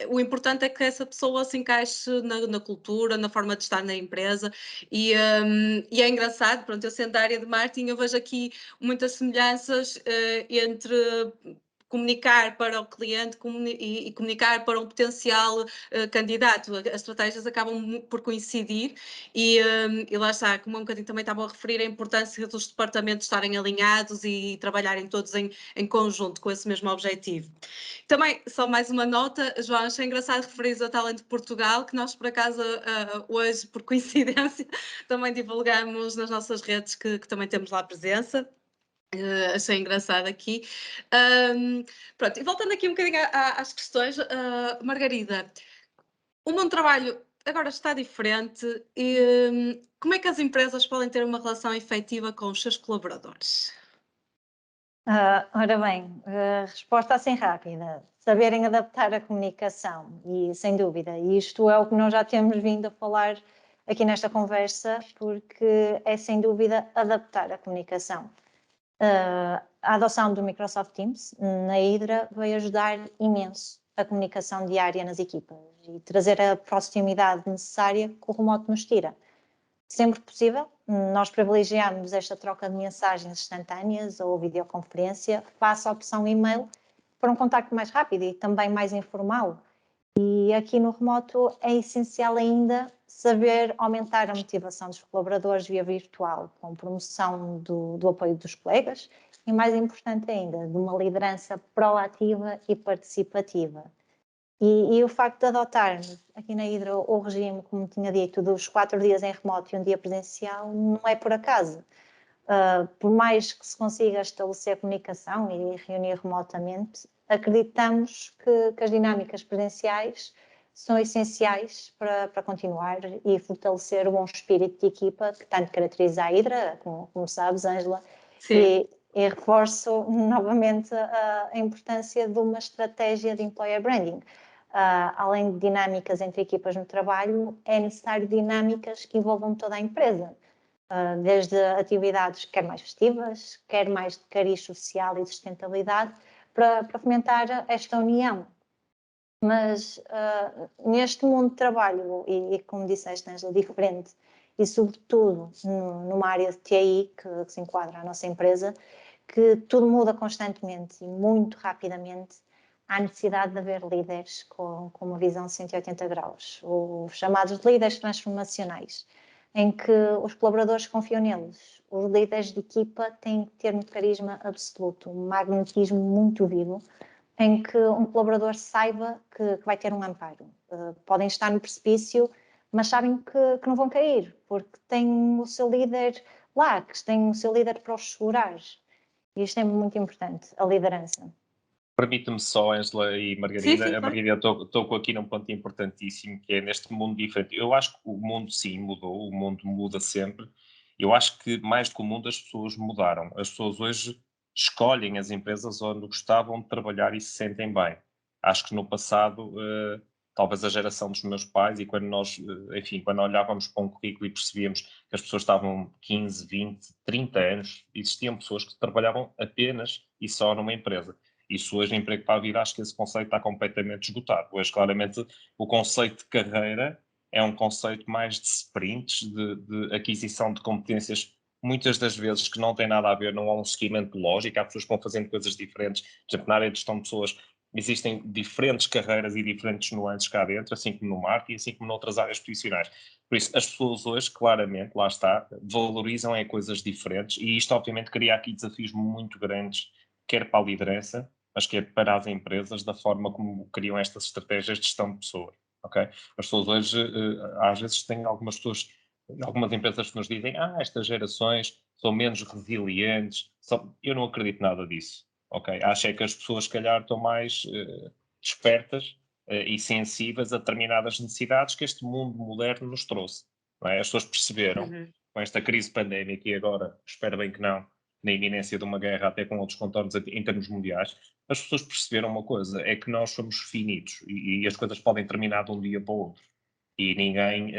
o importante é que essa pessoa se encaixe na cultura, na forma de estar na empresa, e é engraçado, pronto, eu sendo da área de marketing, eu vejo aqui muitas semelhanças entre comunicar para o cliente e comunicar para um potencial candidato. As estratégias acabam por coincidir e lá está, como um bocadinho também estava a referir, a importância dos departamentos estarem alinhados e trabalharem todos em conjunto com esse mesmo objetivo. Também, só mais uma nota, João, achei engraçado referir a Talent Portugal, que nós por acaso hoje, por coincidência, também divulgamos nas nossas redes que também temos lá presença. Achei engraçado aqui. Pronto, e voltando aqui um bocadinho às questões, Margarida, o mundo do trabalho agora está diferente e como é que as empresas podem ter uma relação efetiva com os seus colaboradores? Ora bem, a resposta assim rápida, saberem adaptar a comunicação e sem dúvida, isto é o que nós já temos vindo a falar aqui nesta conversa, porque é sem dúvida adaptar a comunicação. A adoção do Microsoft Teams na Hydra vai ajudar imenso a comunicação diária nas equipas e trazer a proximidade necessária que o remoto nos tira. Sempre possível, nós privilegiamos esta troca de mensagens instantâneas ou videoconferência face à opção e-mail para um contacto mais rápido e também mais informal. E aqui no remoto é essencial ainda saber aumentar a motivação dos colaboradores via virtual, com promoção do apoio dos colegas e, mais importante ainda, de uma liderança proativa e participativa. E o facto de adotarmos aqui na Hydra o regime, como tinha dito, dos 4 dias em remoto e um dia presencial, não é por acaso. Por mais que se consiga estabelecer comunicação e reunir remotamente, acreditamos que as dinâmicas presenciais são essenciais para continuar e fortalecer o bom espírito de equipa que tanto caracteriza a Hidra, como sabes, Ângela, Sim. e reforço novamente a importância de uma estratégia de employer branding. Além de dinâmicas entre equipas no trabalho, é necessário dinâmicas que envolvam toda a empresa, desde atividades quer mais festivas, quer mais de cariz social e de sustentabilidade, para fomentar esta união. Mas neste mundo de trabalho, e como disseste, Ângela, diferente, e sobretudo numa área de TI que se enquadra à nossa empresa, que tudo muda constantemente e muito rapidamente, há necessidade de haver líderes com uma visão de 180 graus, os chamados líderes transformacionais, em que os colaboradores confiam neles. Os líderes de equipa têm que ter um carisma absoluto, um magnetismo muito vivo, em que um colaborador saiba que vai ter um amparo. Podem estar no precipício, mas sabem que não vão cair, porque têm o seu líder lá, que têm o seu líder para os segurar. E isto é muito importante, a liderança. Permite-me só, Ângela e Sim, sim, Margarida, a claro. Margarida estou aqui num ponto importantíssimo, que é neste mundo diferente. Eu acho que o mundo sim mudou, o mundo muda sempre. Eu acho que mais do que o mundo as pessoas mudaram. As pessoas hoje escolhem as empresas onde gostavam de trabalhar e se sentem bem. Acho que no passado, talvez a geração dos meus pais, e quando nós, enfim, quando olhávamos para um currículo e percebíamos que as pessoas estavam 15, 20, 30 anos, existiam pessoas que trabalhavam apenas e só numa empresa. Isso hoje, emprego para a vida, acho que esse conceito está completamente esgotado. Hoje, claramente, o conceito de carreira é um conceito mais de sprints, de aquisição de competências, muitas das vezes que não tem nada a ver, não há um seguimento lógico, há pessoas que vão fazendo coisas diferentes. Por exemplo, na área de gestão de pessoas, existem diferentes carreiras e diferentes nuances cá dentro, assim como no marketing, assim como noutras áreas profissionais. Por isso, as pessoas hoje, claramente, lá está, valorizam coisas diferentes e isto, obviamente, cria aqui desafios muito grandes, quer para a liderança, mas que é para as empresas da forma como criam estas estratégias de gestão de pessoas, ok? As pessoas hoje, às vezes têm algumas empresas que nos dizem, estas gerações são menos resilientes, eu não acredito nada disso, ok? Acho é que as pessoas, se calhar, estão mais despertas e sensíveis a determinadas necessidades que este mundo moderno nos trouxe, não é? As pessoas perceberam, Uhum. com esta crise pandémica e agora, espero bem que não, na iminência de uma guerra até com outros contornos em termos mundiais, as pessoas perceberam uma coisa, é que nós somos finitos e as coisas podem terminar de um dia para o outro. E ninguém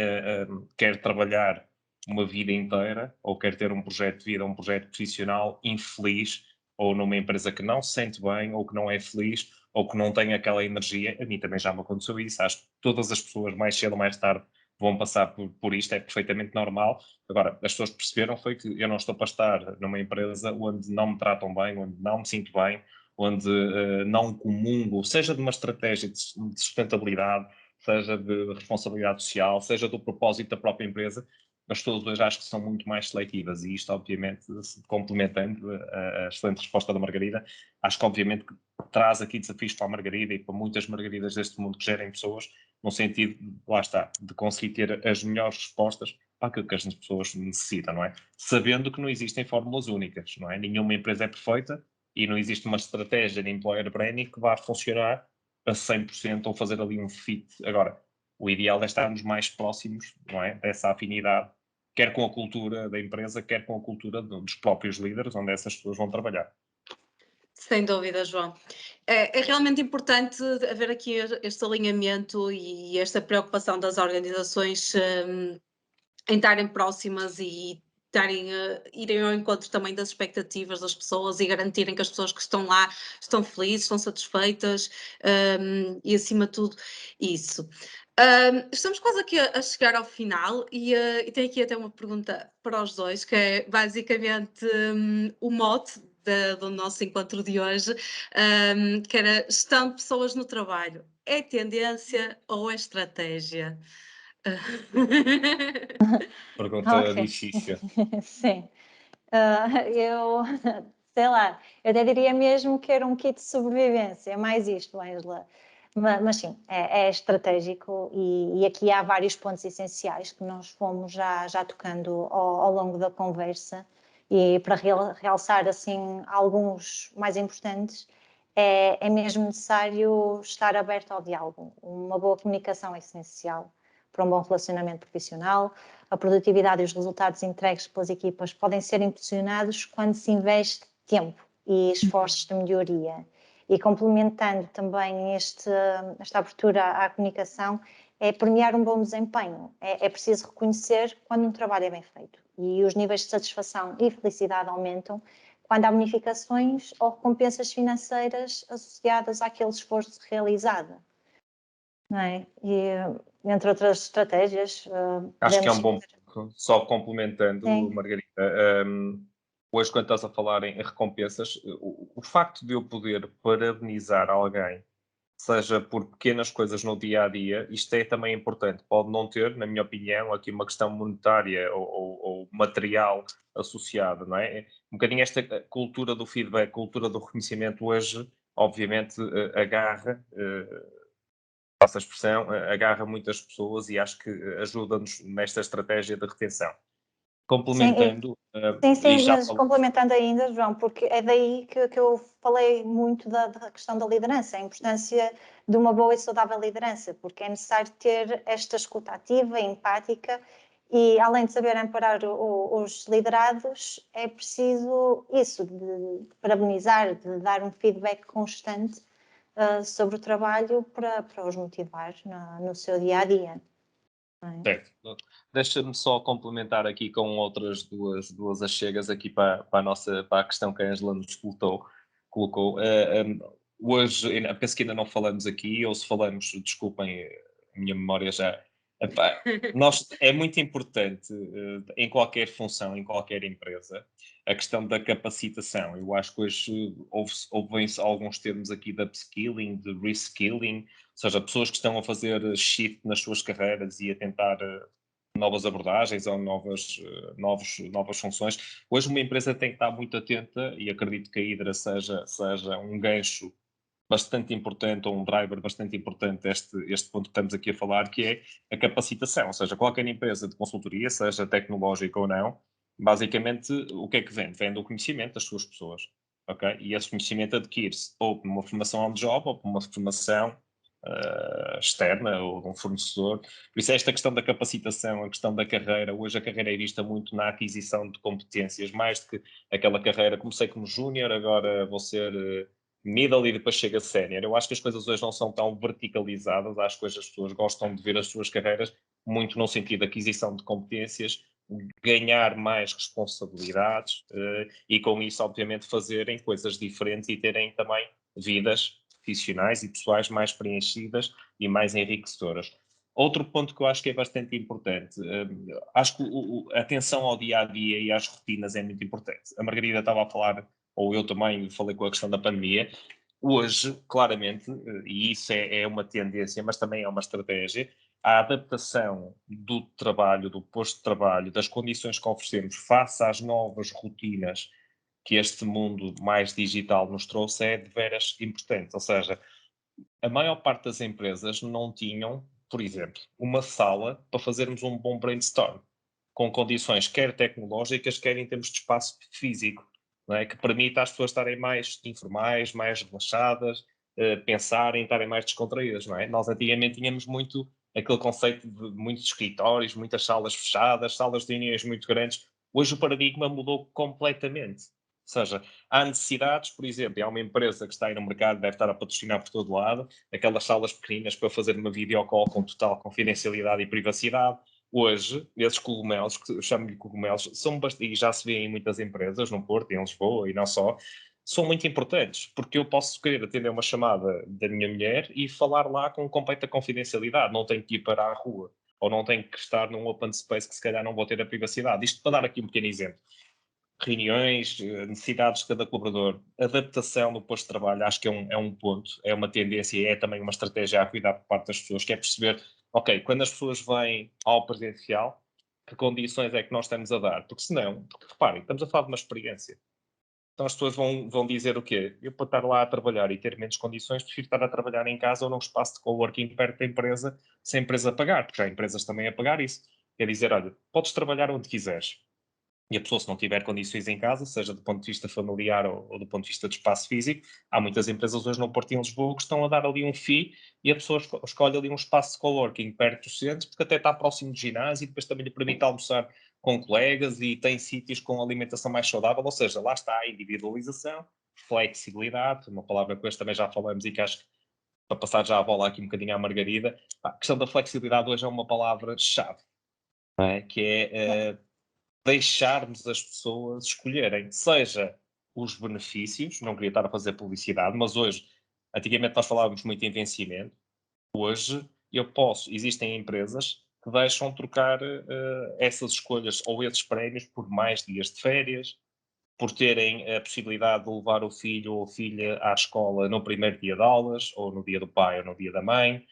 quer trabalhar uma vida inteira ou quer ter um projeto de vida, um projeto profissional infeliz ou numa empresa que não se sente bem ou que não é feliz ou que não tem aquela energia. A mim também já me aconteceu isso. Acho que todas as pessoas, mais cedo ou mais tarde, vão passar por isto, é perfeitamente normal. Agora, as pessoas perceberam foi que eu não estou para estar numa empresa onde não me tratam bem, onde não me sinto bem, onde não comungo, seja de uma estratégia de sustentabilidade, seja de responsabilidade social, seja do propósito da própria empresa, as pessoas hoje acho que são muito mais seletivas e isto, obviamente, complementando a excelente resposta da Margarida, acho que, obviamente, que traz aqui desafios para a Margarida e para muitas Margaridas deste mundo que gerem pessoas, no sentido, lá está, de conseguir ter as melhores respostas para aquilo que as pessoas necessitam, não é? Sabendo que não existem fórmulas únicas, não é? Nenhuma empresa é perfeita e não existe uma estratégia de employer branding que vá funcionar a 100% ou fazer ali um fit. Agora, o ideal é estarmos mais próximos, não é? Dessa afinidade, quer com a cultura da empresa, quer com a cultura dos próprios líderes, onde essas pessoas vão trabalhar. Sem dúvida, João. É realmente importante haver aqui este alinhamento e esta preocupação das organizações em estarem próximas e irem ao encontro também das expectativas das pessoas e garantirem que as pessoas que estão lá estão felizes, estão satisfeitas e, acima de tudo, isso. Estamos quase aqui a chegar ao final e tenho aqui até uma pergunta para os dois, que é basicamente o mote do nosso encontro de hoje, que era gestão de pessoas no trabalho. É tendência ou é estratégia? Pergunta Ok, difícil. sim. Eu, sei lá, eu até diria mesmo que era um kit de sobrevivência, é mais isto, Ângela. Mas sim, é estratégico e aqui há vários pontos essenciais que nós fomos já tocando ao longo da conversa e para realçar assim alguns mais importantes é mesmo necessário estar aberto ao diálogo. Uma boa comunicação é essencial para um bom relacionamento profissional. A produtividade e os resultados entregues pelas equipas podem ser impulsionados quando se investe tempo e esforços de melhoria. E complementando também esta abertura à comunicação, é premiar um bom desempenho. É preciso reconhecer quando um trabalho é bem feito. E os níveis de satisfação e felicidade aumentam quando há bonificações ou recompensas financeiras associadas àquele esforço realizado. Não é? E, entre outras estratégias, Acho que é um podemos... bom ponto. Só complementando, Sim. Margarida, hoje quando estás a falar em recompensas, o facto de eu poder parabenizar alguém, seja por pequenas coisas no dia a dia, isto é também importante. Pode não ter, na minha opinião, aqui uma questão monetária ou material associada, não é? Um bocadinho esta cultura do feedback, cultura do reconhecimento hoje, obviamente, agarra, passa a expressão, agarra muitas pessoas e acho que ajuda-nos nesta estratégia de retenção. Sim, Complementando, e sim, já mas complementando ainda, João, porque é daí que eu falei muito da questão da liderança, a importância de uma boa e saudável liderança, porque é necessário ter esta escuta ativa, empática, e além de saber amparar os liderados, é preciso isso, de parabenizar, de dar um feedback constante sobre o trabalho para os motivar no seu dia a dia. certo. Deixa-me só complementar aqui com outras duas achegas aqui para a questão que a Ângela nos colocou. Hoje, penso que ainda não falamos aqui, ou se falamos, desculpem, a minha memória já. Epá, é muito importante em qualquer função, em qualquer empresa, a questão da capacitação. Eu acho que hoje houve alguns termos aqui da upskilling, de reskilling, ou seja, pessoas que estão a fazer shift nas suas carreiras e a tentar novas abordagens ou novas funções. Hoje uma empresa tem que estar muito atenta e acredito que a Hydra seja um gancho bastante importante ou um driver bastante importante este ponto que estamos aqui a falar, que é a capacitação, ou seja, qualquer empresa de consultoria, seja tecnológica ou não, basicamente o que é que vende? Vende o conhecimento das suas pessoas, ok? E esse conhecimento adquire-se ou por uma formação on job ou por uma formação externa ou de um fornecedor. Por isso, esta questão da capacitação, a questão da carreira, hoje a carreira é vista muito na aquisição de competências, mais do que aquela carreira, comecei como júnior, agora vou ser middle e depois chega a sénior. Eu acho que as coisas hoje não são tão verticalizadas, acho que hoje as pessoas gostam de ver as suas carreiras muito no sentido de aquisição de competências, ganhar mais responsabilidades e com isso, obviamente, fazerem coisas diferentes e terem também vidas profissionais e pessoais mais preenchidas e mais enriquecedoras. Outro ponto que eu acho que é bastante importante, acho que a atenção ao dia a dia e às rotinas é muito importante. A Margarida estava a falar, ou eu também falei com a questão da pandemia. Hoje, claramente, e isso é uma tendência, mas também é uma estratégia, a adaptação do trabalho, do posto de trabalho, das condições que oferecemos face às novas rotinas que este mundo mais digital nos trouxe é de veras importante. Ou seja, a maior parte das empresas não tinham, por exemplo, uma sala para fazermos um bom brainstorm, com condições quer tecnológicas, quer em termos de espaço físico, não é? Que permita às pessoas estarem mais informais, mais relaxadas, pensarem, estarem mais descontraídas, não é? Nós antigamente tínhamos muito aquele conceito de muitos escritórios, muitas salas fechadas, salas de reuniões muito grandes. Hoje o paradigma mudou completamente. Ou seja, há necessidades, por exemplo, há uma empresa que está aí no mercado, deve estar a patrocinar por todo lado, aquelas salas pequeninas para fazer uma videocall com total confidencialidade e privacidade. Hoje, esses cogumelos, que eu chamo-lhe cogumelos, e já se vê em muitas empresas, no Porto, em Lisboa e não só, são muito importantes, porque eu posso querer atender uma chamada da minha mulher e falar lá com completa confidencialidade, não tenho que ir para a rua, ou não tenho que estar num open space que se calhar não vou ter a privacidade. Isto para dar aqui um pequeno exemplo. Reuniões, necessidades de cada colaborador, adaptação no posto de trabalho, acho que é um ponto, é uma tendência, é também uma estratégia a cuidar por parte das pessoas, que é perceber, ok, quando as pessoas vêm ao presencial, que condições é que nós estamos a dar? Porque senão, porque reparem, estamos a falar de uma experiência. Então as pessoas vão dizer o quê? Eu para estar lá a trabalhar e ter menos condições, prefiro estar a trabalhar em casa ou num espaço de coworking perto da empresa, sem a empresa pagar, porque já há empresas também a pagar isso. Quer dizer, olha, podes trabalhar onde quiseres, E a pessoa, se não tiver condições em casa, seja do ponto de vista familiar ou do ponto de vista de espaço físico, há muitas empresas hoje no Porto e em Lisboa que estão a dar ali um fee e a pessoa escolhe ali um espaço de coworking perto dos centros, porque até está próximo do ginásio e depois também lhe permite almoçar com colegas e tem sítios com alimentação mais saudável, ou seja, lá está a individualização, flexibilidade, uma palavra que hoje também já falamos e que acho que, para passar já a bola aqui um bocadinho à Margarida, a questão da flexibilidade hoje é uma palavra-chave, não é? Que é deixarmos as pessoas escolherem, seja os benefícios, não queria estar a fazer publicidade, mas hoje, antigamente nós falávamos muito em vencimento, hoje existem empresas que deixam trocar essas escolhas ou esses prémios por mais dias de férias, por terem a possibilidade de levar o filho ou a filha à escola no primeiro dia de aulas, ou no dia do pai ou no dia da mãe,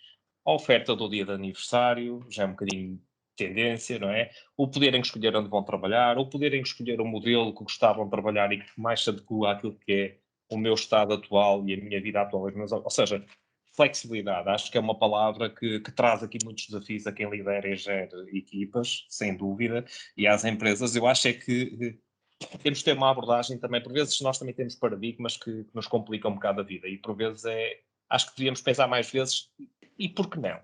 a oferta do dia de aniversário, já é um bocadinho tendência, não é? O poderem escolher onde vão trabalhar, ou poderem escolher o modelo que gostavam de trabalhar e que mais se adequa àquilo que é o meu estado atual e a minha vida atual. Ou seja, flexibilidade, acho que é uma palavra que traz aqui muitos desafios a quem lidera e gera equipas, sem dúvida, e às empresas. Eu acho é que temos de ter uma abordagem também, por vezes nós também temos paradigmas que nos complicam um bocado a vida e por vezes acho que devíamos pensar mais vezes e por que não?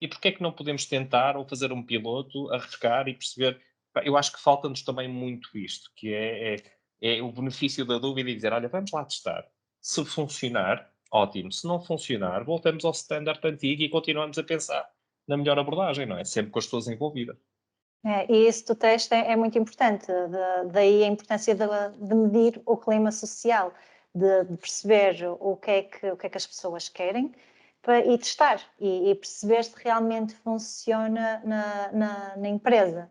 E porquê é que não podemos tentar ou fazer um piloto, arriscar e perceber, pá, eu acho que falta-nos também muito isto, que é o benefício da dúvida e dizer, olha, vamos lá testar. Se funcionar, ótimo. Se não funcionar, voltamos ao standard antigo e continuamos a pensar na melhor abordagem, não é? Sempre com as pessoas envolvidas. E isso do teste é muito importante, daí a importância de medir o clima social, de perceber o que é que as pessoas querem e testar e perceber se realmente funciona na empresa.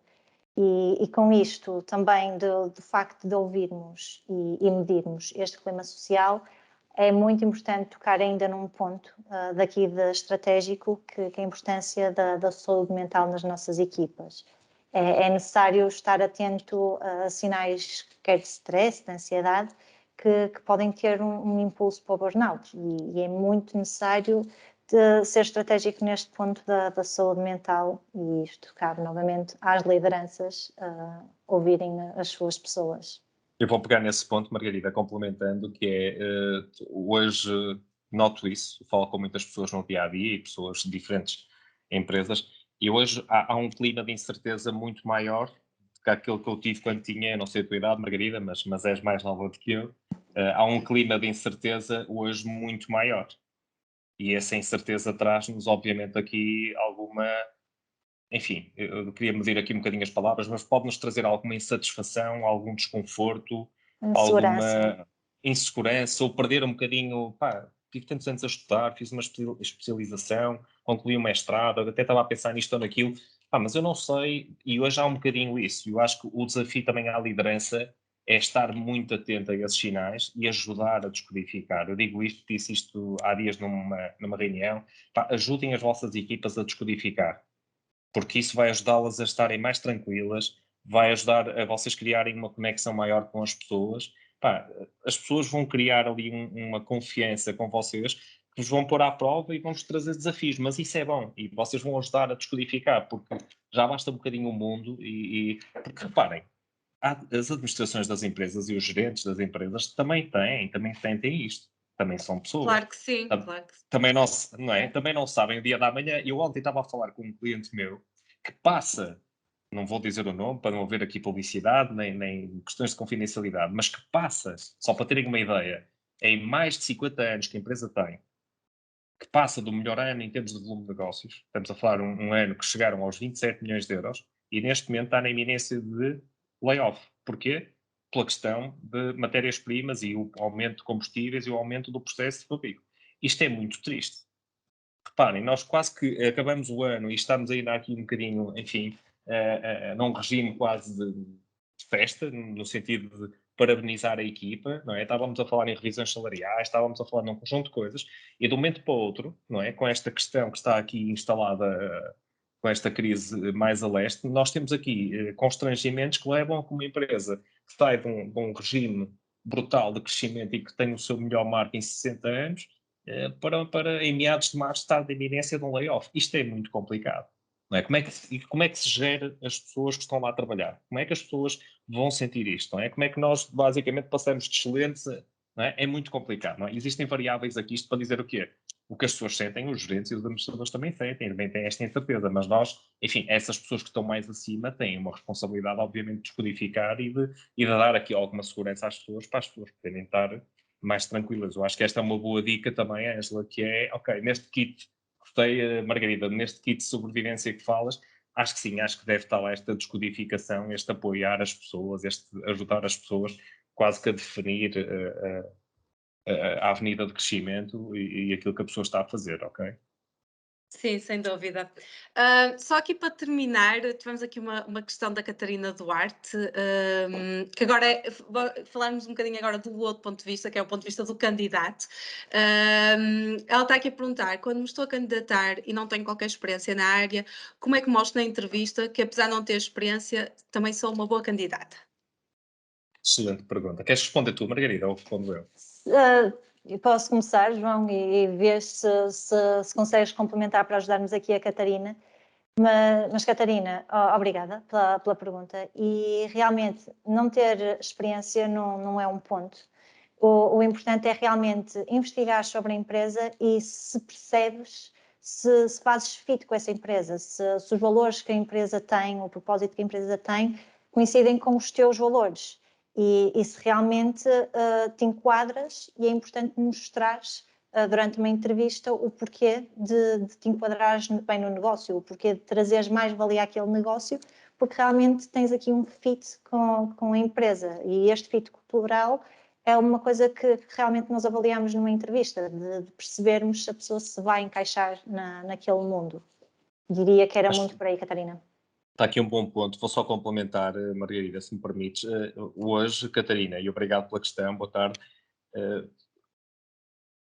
E com isto também do facto de ouvirmos e medirmos este clima social, é muito importante tocar ainda num ponto daqui de estratégico, que é a importância da saúde mental nas nossas equipas. É necessário estar atento a sinais, quer de stress, de ansiedade, que podem ter um impulso para o burnout. E é muito necessário de ser estratégico neste ponto da saúde mental, e isto cabe novamente às lideranças ouvirem as suas pessoas. Eu vou pegar nesse ponto, Margarida, complementando, que é, hoje noto isso, falo com muitas pessoas no dia a dia e pessoas de diferentes empresas, e hoje há um clima de incerteza muito maior do que aquele que eu tive quando tinha, não sei a tua idade, Margarida, mas és mais nova do que eu. Há um clima de incerteza hoje muito maior. E essa incerteza traz-nos, obviamente, aqui alguma. Enfim, eu queria medir aqui um bocadinho as palavras, mas pode-nos trazer alguma insatisfação, algum desconforto, Segurança. alguma insegurança, ou perder um bocadinho, pá, tive tantos anos a estudar, fiz uma especialização, concluí um mestrado, até estava a pensar nisto ou naquilo, pá, mas eu não sei, e hoje há um bocadinho isso. Eu acho que o desafio também à liderança é estar muito atento a esses sinais e ajudar a descodificar. Eu digo isto, disse isto há dias numa reunião, pá, ajudem as vossas equipas a descodificar, porque isso vai ajudá-las a estarem mais tranquilas, vai ajudar a vocês criarem uma conexão maior com as pessoas. Pá, as pessoas vão criar ali uma confiança com vocês, que vos vão pôr à prova e vão-vos trazer desafios, mas isso é bom e vocês vão ajudar a descodificar, porque já basta um bocadinho o mundo porque reparem, as administrações das empresas e os gerentes das empresas também sentem isto, também são pessoas. Claro que sim, Tam- claro que sim. Também não é? Também não sabem o dia da manhã. Eu ontem estava a falar com um cliente meu que passa, não vou dizer o nome para não haver aqui publicidade, nem questões de confidencialidade, mas que passa, só para terem uma ideia, em mais de 50 anos que a empresa tem, que passa do melhor ano em termos de volume de negócios, estamos a falar um ano que chegaram aos 27 milhões de euros, e neste momento está na iminência de layoff. Porquê? Pela questão de matérias-primas e o aumento de combustíveis e o aumento do processo de fabrico. Isto é muito triste. Reparem, nós quase que acabamos o ano e estamos ainda aqui um bocadinho, enfim, num regime quase de festa, no sentido de parabenizar a equipa, não é? Estávamos a falar em revisões salariais, estávamos a falar num conjunto de coisas, e de um momento para o outro, não é? Com esta questão que está aqui instalada, com esta crise mais a leste, nós temos aqui constrangimentos que levam a que uma empresa que sai de um regime brutal de crescimento e que tem o seu melhor marco em 60 anos, para em meados de março estar de iminência de um layoff. Isto é muito complicado. não é? Como é que se gera as pessoas que estão lá a trabalhar? Como é que as pessoas vão sentir isto, não é? Como é que nós basicamente passamos de excelentes, não é? É muito complicado, não é? Existem variáveis aqui, isto para dizer o quê? O que as pessoas sentem, os gerentes e os administradores também sentem, também têm esta incerteza, mas nós, enfim, essas pessoas que estão mais acima têm uma responsabilidade, obviamente, de descodificar e de dar aqui alguma segurança às pessoas, para as pessoas poderem estar mais tranquilas. Eu acho que esta é uma boa dica também, Angela, que é, ok, neste kit, gostei, Margarida, neste kit de sobrevivência que falas, acho que sim, acho que deve estar lá esta descodificação, este apoiar as pessoas, este ajudar as pessoas quase que a definir a avenida de crescimento e aquilo que a pessoa está a fazer, ok? Sim, sem dúvida. Só aqui para terminar, tivemos aqui uma questão da Catarina Duarte, que agora falarmos um bocadinho agora do outro ponto de vista, que é o ponto de vista do candidato. Ela está aqui a perguntar: quando me estou a candidatar e não tenho qualquer experiência na área, como é que mostro na entrevista que, apesar de não ter experiência, também sou uma boa candidata? Excelente pergunta. Queres responder tu, Margarida, ou respondo eu? Eu posso começar, João, e ver se consegues complementar para ajudarmos aqui a Catarina. Mas Catarina, obrigada pela pergunta. E realmente, não ter experiência não é um ponto. O importante é realmente investigar sobre a empresa e se percebes, se fazes fit com essa empresa, se os valores que a empresa tem, o propósito que a empresa tem, coincidem com os teus valores. E se realmente te enquadras, e é importante mostrares durante uma entrevista o porquê de te enquadrares bem no negócio, o porquê de trazeres mais valia àquele negócio, porque realmente tens aqui um fit com a empresa. E este fit cultural é uma coisa que realmente nós avaliamos numa entrevista, de percebermos se a pessoa se vai encaixar naquele mundo. Diria que era muito Acho por aí, Catarina. Está aqui um bom ponto. Vou só complementar, Margarida, se me permites. Hoje, Catarina, e obrigado pela questão, boa tarde. Eh,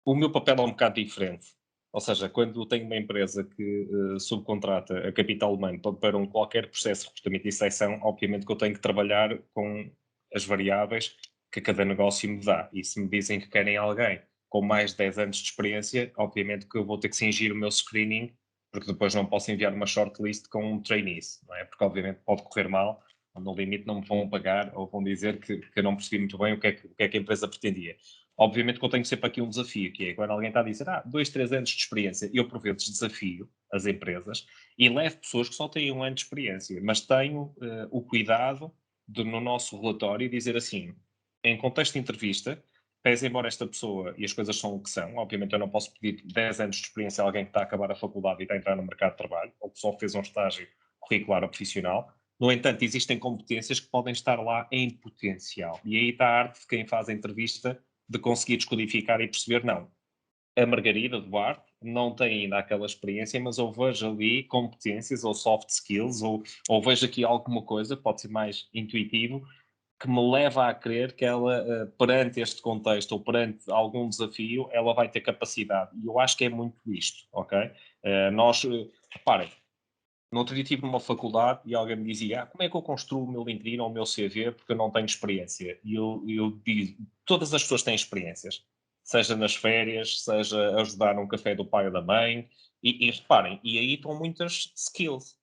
o meu papel é um bocado diferente. Ou seja, quando tenho uma empresa que subcontrata a capital humano para qualquer processo de recrutamento e seleção, obviamente que eu tenho que trabalhar com as variáveis que cada negócio me dá. E se me dizem que querem alguém com mais de 10 anos de experiência, obviamente que eu vou ter que cingir o meu screening, porque depois não posso enviar uma shortlist com trainees, não é? Porque obviamente pode correr mal, no limite não me vão pagar ou vão dizer que eu não percebi muito bem o que é que a empresa pretendia. Obviamente que eu tenho sempre aqui um desafio, que é quando alguém está a dizer, 2, 3 anos de experiência, eu por vezes desafio as empresas e levo pessoas que só têm um ano de experiência, mas tenho o cuidado de, no nosso relatório, dizer assim, em contexto de entrevista, pese embora esta pessoa, e as coisas são o que são, obviamente eu não posso pedir 10 anos de experiência a alguém que está a acabar a faculdade e está a entrar no mercado de trabalho, ou que só fez um estágio curricular ou profissional. No entanto, existem competências que podem estar lá em potencial. E aí está a arte de quem faz a entrevista de conseguir descodificar e perceber, não, a Margarida Duarte não tem ainda aquela experiência, mas eu vejo ali competências ou soft skills, ou vejo aqui alguma coisa, pode ser mais intuitivo, que me leva a crer que ela, perante este contexto ou perante algum desafio, ela vai ter capacidade. E eu acho que é muito isto, ok? Reparem, no outro dia estive numa faculdade e alguém me dizia: como é que eu construo o meu LinkedIn ou o meu CV porque eu não tenho experiência? E eu digo: todas as pessoas têm experiências, seja nas férias, seja a ajudar num café do pai ou da mãe. E reparem, e aí estão muitas skills.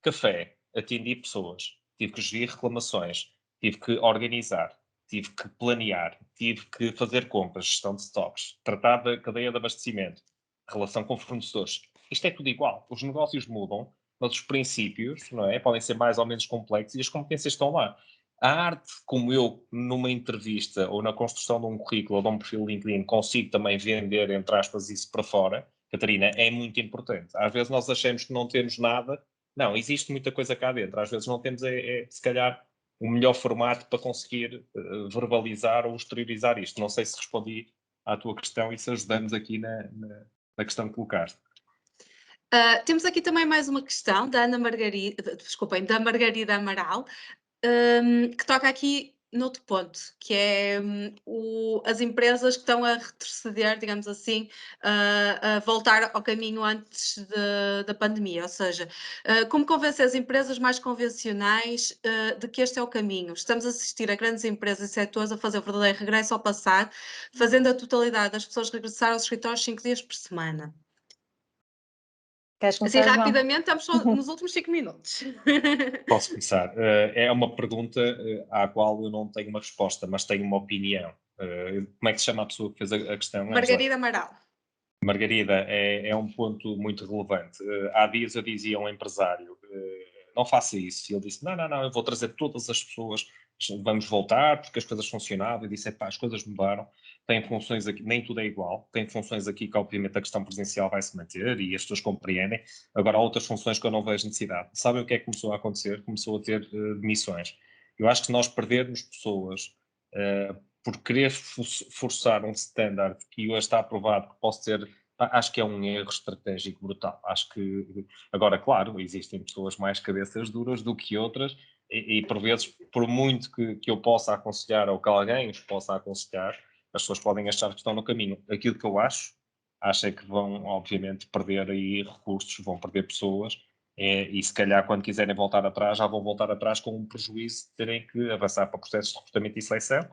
Café, atendi pessoas, tive que gerir reclamações, tive que organizar, tive que planear, tive que fazer compras, gestão de stocks, tratar da cadeia de abastecimento, relação com fornecedores. Isto é tudo igual. Os negócios mudam, mas os princípios, não é? Podem ser mais ou menos complexos e as competências estão lá. A arte, como eu, numa entrevista ou na construção de um currículo ou de um perfil LinkedIn, consigo também vender, entre aspas, isso para fora, Catarina, é muito importante. Às vezes nós achamos que não temos nada. Não, existe muita coisa cá dentro. Às vezes não temos, se calhar, o melhor formato para conseguir verbalizar ou exteriorizar isto. Não sei se respondi à tua questão e se ajudamos aqui na questão que colocaste. Temos aqui também mais uma questão da Ana Margarida, desculpem, da Margarida Amaral, que toca aqui noutro ponto, que é as empresas que estão a retroceder, digamos assim, a voltar ao caminho antes da pandemia, ou seja, como convencer as empresas mais convencionais de que este é o caminho? Estamos a assistir a grandes empresas e setores a fazer o verdadeiro regresso ao passado, fazendo a totalidade das pessoas regressar aos escritórios 5 dias por semana. Queres Assim, começar, João? rapidamente, estamos só nos últimos 5 minutos. Posso começar. É uma pergunta à qual eu não tenho uma resposta, mas tenho uma opinião. Como é que se chama a pessoa que fez a questão, Ângela? Margarida Amaral. Margarida, é um ponto muito relevante. Há dias eu dizia a um empresário, não faça isso. E ele disse, não, eu vou trazer todas as pessoas, vamos voltar, porque as coisas funcionavam. Eu disse, as coisas mudaram, tem funções aqui, nem tudo é igual, tem funções aqui que obviamente a questão presencial vai se manter e as pessoas compreendem. Agora há outras funções que eu não vejo necessidade. Sabem o que é que começou a acontecer? Começou a ter demissões. Eu acho que nós perdermos pessoas por querer forçar um standard que hoje está aprovado, que pode ser, acho que é um erro estratégico brutal. Acho que, agora, claro, existem pessoas mais cabeças duras do que outras, e por vezes, por muito que eu possa aconselhar ou que alguém os possa aconselhar, as pessoas podem achar que estão no caminho. Aquilo que eu acho é que vão, obviamente, perder aí recursos, vão perder pessoas, e se calhar quando quiserem voltar atrás, já vão voltar atrás com um prejuízo de terem que avançar para processos de recrutamento e seleção,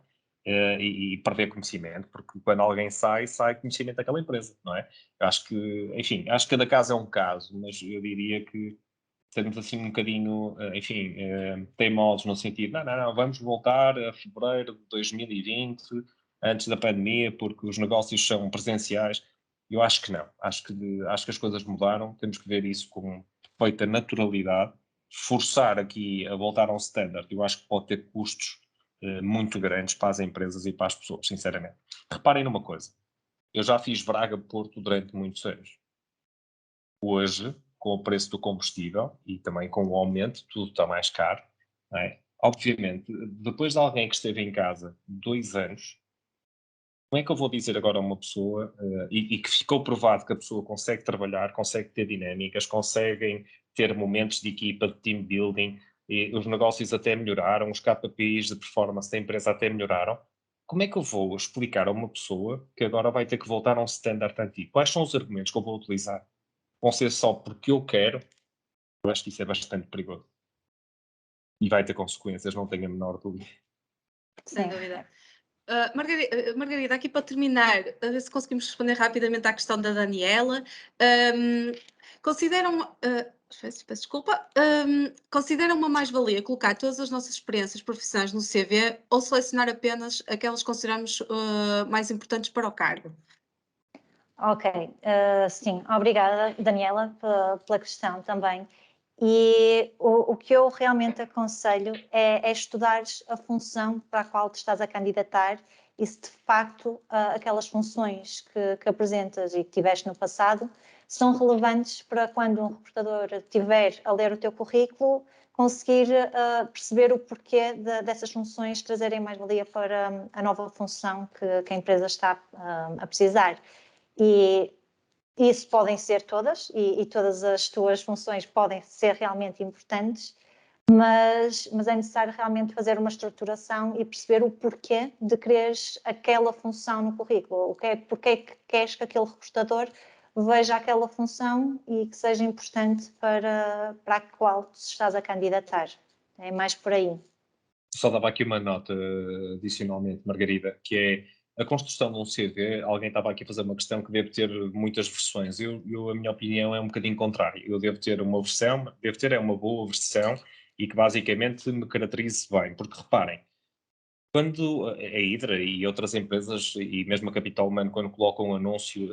e perder conhecimento, porque quando alguém sai conhecimento daquela empresa, não é? Eu acho que, enfim, acho que cada caso é um caso, mas eu diria que estamos assim um bocadinho, enfim, teimosos no sentido, não, vamos voltar a fevereiro de 2020, antes da pandemia, porque os negócios são presenciais. Eu acho que não, acho que as coisas mudaram, temos que ver isso com perfeita naturalidade, forçar aqui a voltar a um standard, eu acho que pode ter custos muito grandes para as empresas e para as pessoas, sinceramente. Reparem numa coisa, eu já fiz Braga-Porto durante muitos anos. Hoje, com o preço do combustível e também com o aumento, tudo está mais caro, não é? Obviamente, depois de alguém que esteve em casa 2 anos, como é que eu vou dizer agora a uma pessoa, e que ficou provado que a pessoa consegue trabalhar, consegue ter dinâmicas, conseguem ter momentos de equipa, de team building, e os negócios até melhoraram, os KPIs de performance da empresa até melhoraram. Como é que eu vou explicar a uma pessoa que agora vai ter que voltar a um standard antigo? Quais são os argumentos que eu vou utilizar? Vão ser só porque eu quero? Eu acho que isso é bastante perigoso. E vai ter consequências, não tenho a menor dúvida. Sem Sim. dúvida. Margarida, aqui para terminar, a ver se conseguimos responder rapidamente à questão da Daniela. Consideram, peço desculpa, consideram uma mais-valia colocar todas as nossas experiências profissionais no CV ou selecionar apenas aquelas que consideramos mais importantes para o cargo? Ok, sim, obrigada, Daniela, pela questão também. E o que eu realmente aconselho é estudares a função para a qual te estás a candidatar e se de facto aquelas funções que apresentas e que tiveste no passado são relevantes para quando um recrutador estiver a ler o teu currículo, conseguir perceber o porquê dessas funções trazerem mais-valia para a nova função que a empresa está a precisar. E isso podem ser todas, e todas as tuas funções podem ser realmente importantes, mas é necessário realmente fazer uma estruturação e perceber o porquê de quereres aquela função no currículo, porque é que queres que aquele recrutador veja aquela função e que seja importante para a qual tu estás a candidatar. É mais por aí. Só dava aqui uma nota adicionalmente, Margarida, que é a construção de um CV. Alguém estava aqui a fazer uma questão que deve ter muitas versões. A minha opinião é um bocadinho contrária. Eu devo ter uma versão, é uma boa versão e que basicamente me caracterize bem. Porque reparem, quando a Hydra e outras empresas, e mesmo a Capital Humano, quando colocam um anúncio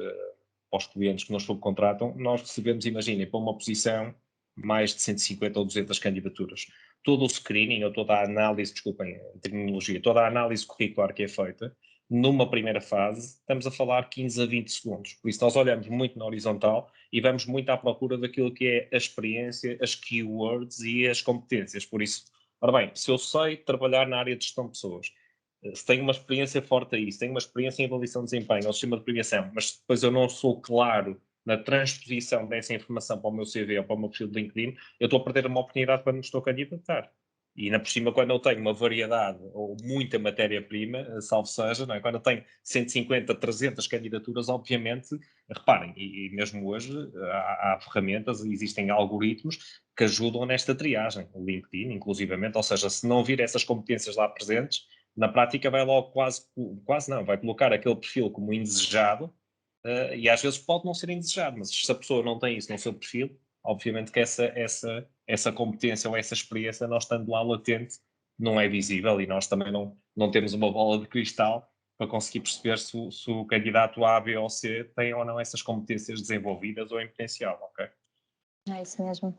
aos clientes que nos subcontratam, nós recebemos, imaginem, para uma posição, mais de 150 ou 200 candidaturas. Todo o screening, ou toda a análise, desculpem a terminologia, toda a análise curricular que é feita, numa primeira fase, estamos a falar 15 a 20 segundos. Por isso, nós olhamos muito na horizontal e vamos muito à procura daquilo que é a experiência, as keywords e as competências. Por isso, ora bem, se eu sei trabalhar na área de gestão de pessoas, se tenho uma experiência forte aí, se tenho uma experiência em avaliação de desempenho ou sistema de premiação, mas depois eu não sou claro na transposição dessa informação para o meu CV ou para o meu perfil de LinkedIn, eu estou a perder uma oportunidade para me estou a candidatar. E ainda por cima, quando eu tenho uma variedade ou muita matéria-prima, salvo seja, não é? Quando eu tenho 150, 300 candidaturas, obviamente, reparem, e mesmo hoje há ferramentas, existem algoritmos que ajudam nesta triagem, o LinkedIn, inclusivamente, ou seja, se não vir essas competências lá presentes, na prática vai logo quase não, vai colocar aquele perfil como indesejado e às vezes pode não ser indesejado, mas se a pessoa não tem isso no seu perfil, obviamente que essa competência ou essa experiência, nós estando lá latente, não é visível, e nós também não temos uma bola de cristal para conseguir perceber se o candidato A, B ou C tem ou não essas competências desenvolvidas ou em potencial, ok? É isso mesmo.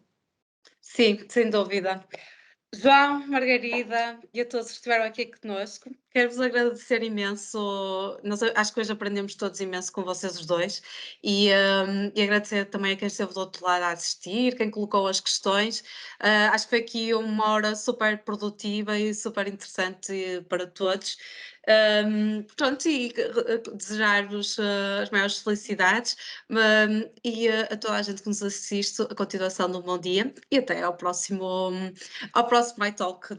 Sim, sem dúvida. João, Margarida e a todos que estiveram aqui conosco, quero-vos agradecer imenso. Acho que hoje aprendemos todos imenso com vocês os dois e agradecer também a quem esteve do outro lado a assistir, quem colocou as questões. Acho que foi aqui uma hora super produtiva e super interessante para todos. Pronto, e desejar-vos as maiores felicidades e a toda a gente que nos assiste, a continuação de um bom dia e até ao próximo iTalk.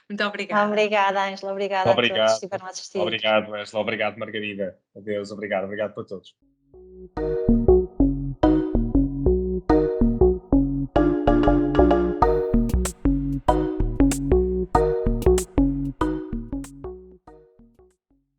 Muito obrigada. Obrigada, Ângela. Obrigada a todos que Obrigado, estiveram a assistir. obrigado, Angela, obrigado, Margarida. Adeus, obrigado por todos.